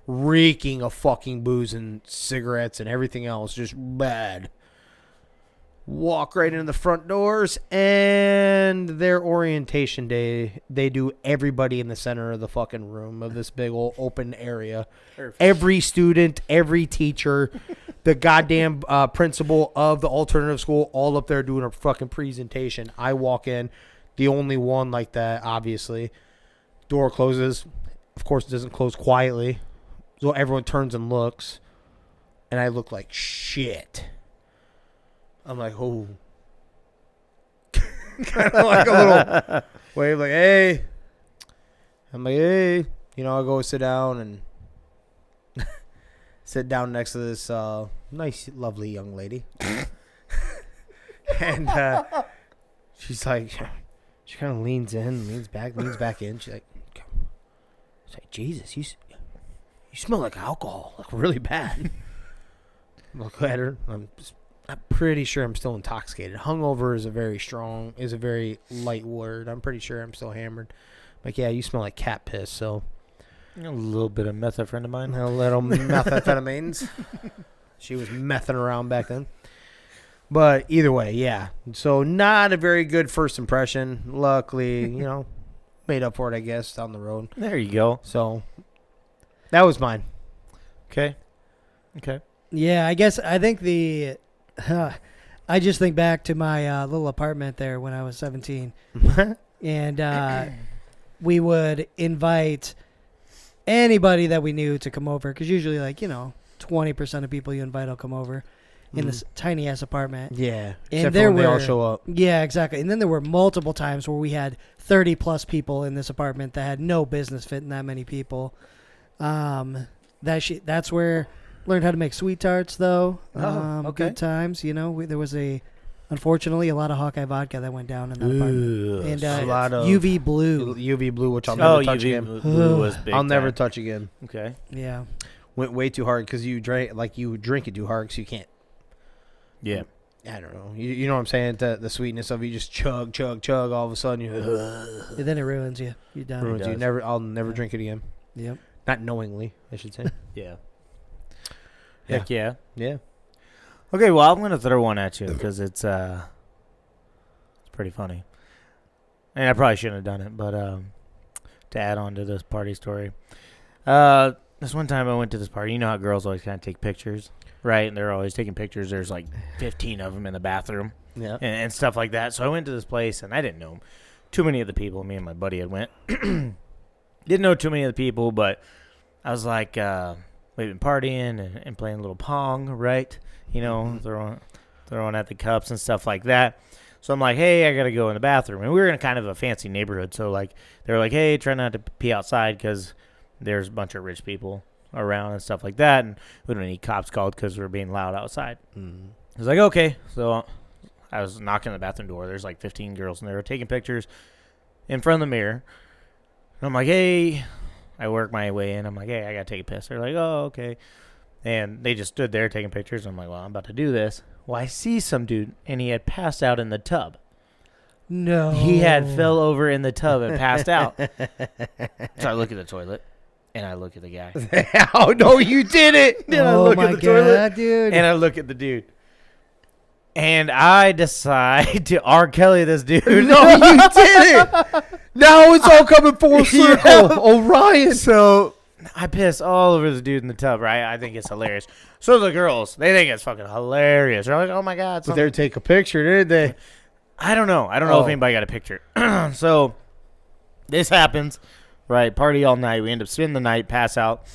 Reeking of fucking booze and cigarettes and everything else. Just bad. Walk right into the front doors, and their orientation day, they do everybody in the center of the fucking room of this big old open area. Perfect. Every student, every teacher, the goddamn principal of the alternative school, all up there doing a fucking presentation. I walk in, the only one like that, obviously. Door closes. Of course, it doesn't close quietly. So everyone turns and looks, and I look like shit. I'm like, oh. Kind of like a little wave, like, hey. I'm like, hey. I'll go sit down and sit down next to this nice, lovely young lady. And she's like, she kind of leans back in. She's like, Jesus, you smell like alcohol, like really bad. I look at her. I'm pretty sure I'm still intoxicated. Hungover is a very light word. I'm pretty sure I'm still hammered. Like, yeah, you smell like cat piss, so. A little bit of meth, a friend of mine. A little methamphetamines. She was messing around back then. But either way, yeah. So not a very good first impression. Luckily, made up for it, I guess, down the road. There you go. So that was mine. Okay. Yeah, I think I just think back to my little apartment there when I was 17. And we would invite anybody that we knew to come over, because usually, 20% of people you invite will come over in this tiny-ass apartment. Yeah, and they all show up. Yeah, exactly. And then there were multiple times where we had 30-plus people in this apartment that had no business fitting that many people. That's where learned how to make sweet tarts, though. Okay. Good times. There was unfortunately, a lot of Hawkeye vodka that went down in that apartment. And a lot of UV blue. UV blue, which I'll never touch UV again. blue was big. I'll never touch again. Okay. Yeah. Went way too hard because you drink it too hard, so you can't. Yeah. I don't know. You know what I'm saying? The sweetness of you just chug. All of a sudden, And then it ruins you. You're done. ruins you. I'll never drink it again. Yep. Not knowingly, I should say. Yeah. Yeah. Heck yeah. Yeah. Okay, well, I'm going to throw one at you because it's pretty funny. And I probably shouldn't have done it, but to add on to this party story. This one time I went to this party. You know how girls always kind of take pictures, right? And they're always taking pictures. There's like 15 of them in the bathroom Yeah. and stuff like that. So I went to this place, and I didn't know too many of the people. Me and my buddy had went. Didn't know too many of the people, but I was like, we've been partying and playing a little pong, right? Throwing at the cups and stuff like that. So I'm like, hey, I got to go in the bathroom. And we were in kind of a fancy neighborhood. So, they were like, hey, try not to pee outside because there's a bunch of rich people around and stuff like that. And we don't need cops called because we're being loud outside. Mm. I was like, okay. So I was knocking on the bathroom door. There's 15 girls in there taking pictures in front of the mirror. And I'm like, hey, I work my way in. I'm like, hey, I got to take a piss. They're like, oh, okay. And they just stood there taking pictures. I'm like, well, I'm about to do this. Well, I see some dude, and he had passed out in the tub. No. He had fell over in the tub and passed out. So I look at the toilet, and I look at the guy. Oh, no, you did it. Then I look at the toilet, dude. and I look at the dude. And I decide to R. Kelly this dude. No, you did it. Now it's all coming full circle. Orion. So I piss all over this dude in the tub, right? I think it's hilarious. So the girls, they think it's fucking hilarious. They're like, oh my God. But they take a picture, didn't they? I don't know. I don't know if anybody got a picture. So this happens, right? Party all night. We end up spending the night, pass out.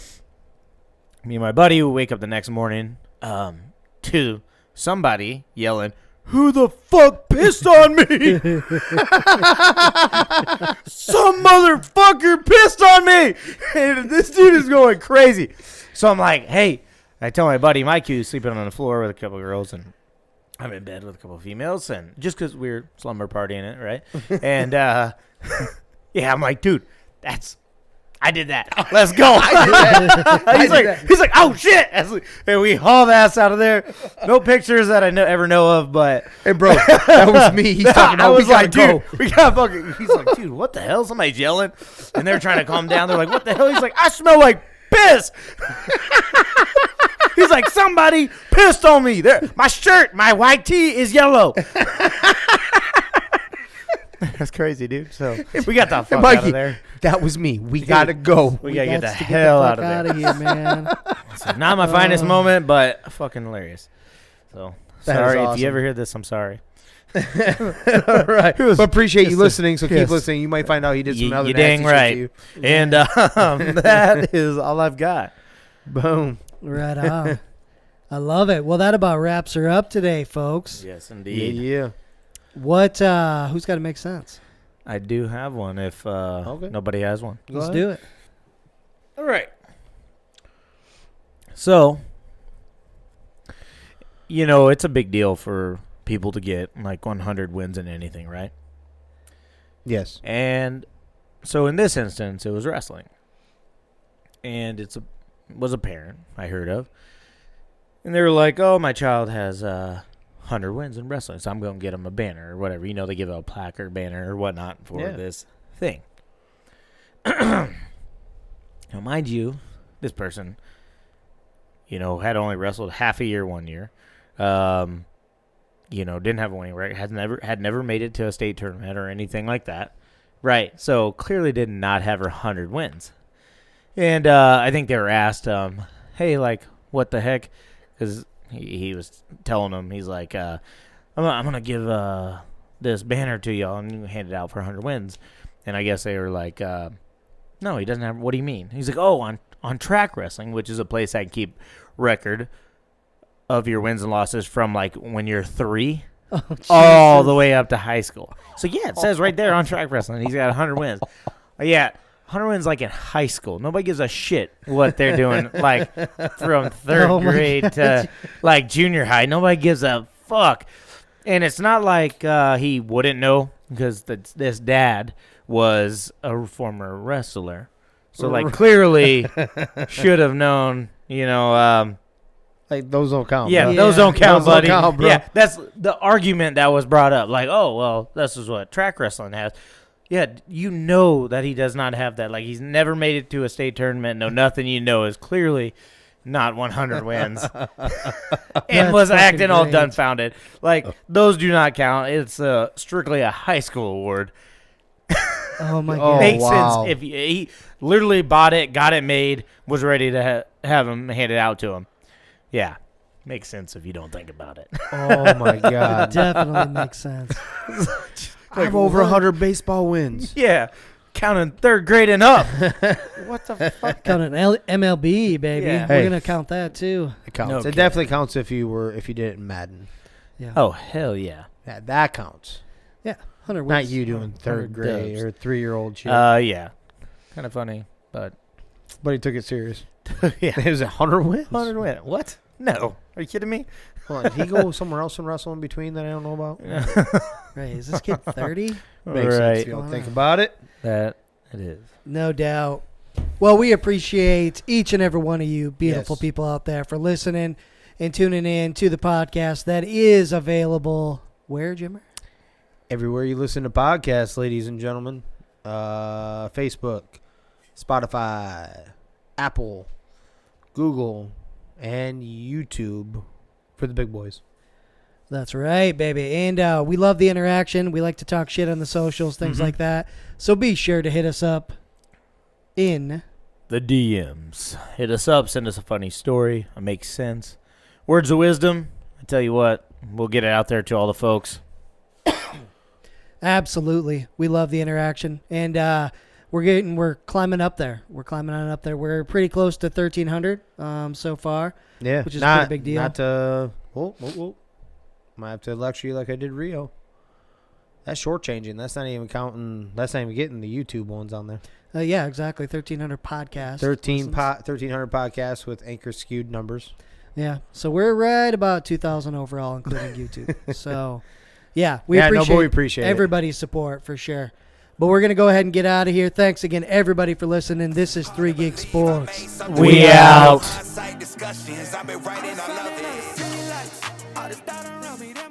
Me and my buddy will wake up the next morning to somebody yelling, "Who the fuck pissed on me? Some motherfucker pissed on me!" And this dude is going crazy. So I'm like, hey, I tell my buddy Mike, who's sleeping on the floor with a couple of girls, and I'm in bed with a couple of females, and just because we're slumber partying it, right? And yeah, I'm like, dude, I did that. Let's go. He's like, oh shit! And we haul the ass out of there. No pictures that I ever know of, but Hey, bro, that was me. He's talking about, I was we gotta like, go. dude, we got fucking. He's like, dude, what the hell? Somebody's yelling, and they're trying to calm down. They're like, what the hell? He's like, I smell like piss. He's like, somebody pissed on me. My shirt, my white tee is yellow. That's crazy, dude. So we got the fuck out of there. That was me. We gotta go. We gotta get the hell out of there. Out of here, man. So not my finest moment, but fucking hilarious. So That is sorry if awesome. you ever hear this. I'm sorry. All right. But appreciate you listening, so keep listening. You might find out he did some other You nasty dang shit right. to you. And that is all I've got. Boom. Right on. I love it. Well, that about wraps her up today, folks. Yes, indeed. Yeah. What? Who's got to make sense? I do have one if nobody has one. Let's do it. All right. So, it's a big deal for people to get like 100 wins in anything, right? Yes. And so in this instance, it was wrestling. And was a parent I heard of. And they were like, oh, my child has 100 wins in wrestling, so I'm going to get him a banner or whatever. They give out a placard, banner, or whatnot for this thing. Now, mind you, this person, had only wrestled half a year 1 year. Didn't have a winning record, had never made it to a state tournament or anything like that. Right, so clearly did not have her 100 wins. And I think they were asked, hey, like, what the heck? Because he was telling them, he's like, I'm going to give this banner to y'all and hand it out for 100 wins. And I guess they were like, no, he doesn't have, what do you mean? He's like, oh, on track wrestling, which is a place I keep record of your wins and losses from like when you're 3 all the way up to high school. So yeah, it says right there on track wrestling, he's got 100 wins. Yeah. 100 wins like in high school. Nobody gives a shit what they're doing like from third grade to like junior high. Nobody gives a fuck. And it's not like he wouldn't know because this dad was a former wrestler. So like clearly should have known, Like, those don't count. yeah, bro. those don't count, Those don't buddy. count, bro. Yeah, that's the argument that was brought up. Like, oh, well, this is what track wrestling has. Yeah, that he does not have that. Like, he's never made it to a state tournament. No, nothing is clearly not 100 wins. And was acting all dumbfounded. Like, those do not count. It's strictly a high school award. Oh, my Oh, God. Makes wow. sense if he literally bought it, got it made, was ready to have him handed out to him. Yeah, makes sense if you don't think about it. Oh, my God. Definitely makes sense. I have over 100 baseball wins. Yeah, counting third grade and up. What the fuck? Count an MLB, baby. Yeah. We're Hey. gonna count that too. It counts. No It kidding. definitely counts if you did it in Madden. Yeah. Oh, hell yeah. Yeah, that counts. Yeah. 100 Not wins. you doing third 100 grade dubs. or 3-year-old shit. Yeah. Kind of funny, but But he took it serious. yeah. It was 100 wins. 100 win. What? No. Are you kidding me? Hold on, did he go somewhere else and wrestle in between that I don't know about? Right. Is this kid 30? Makes sense if you don't think about it. That it is. No doubt. Well, we appreciate each and every one of you beautiful Yes. people out there for listening and tuning in to the podcast that is available. Where, Jimmer? Everywhere you listen to podcasts, ladies and gentlemen. Facebook, Spotify, Apple, Google, and YouTube for the big boys. That's right, baby. And we love the interaction. We like to talk shit on the socials, things like that. So be sure to hit us up in the DMs. Hit us up. Send us a funny story. It makes sense. Words of wisdom. I tell you what, we'll get it out there to all the folks. Absolutely. We love the interaction. And we're climbing up there. We're climbing on up there. We're pretty close to 1,300 so far. Yeah. Which is a pretty big deal. Not to, might have to lecture you like I did Rio. That's shortchanging. That's not even counting. That's not even getting the YouTube ones on there. Yeah, exactly. 1,300 podcasts. 1,300 podcasts with anchor skewed numbers. Yeah. So we're right about 2,000 overall, including YouTube. So, yeah, we appreciate everybody's support for sure. But we're going to go ahead and get out of here. Thanks again, everybody, for listening. This is 3 Gig Sports. We out. Discussions, I've been writing, I love it.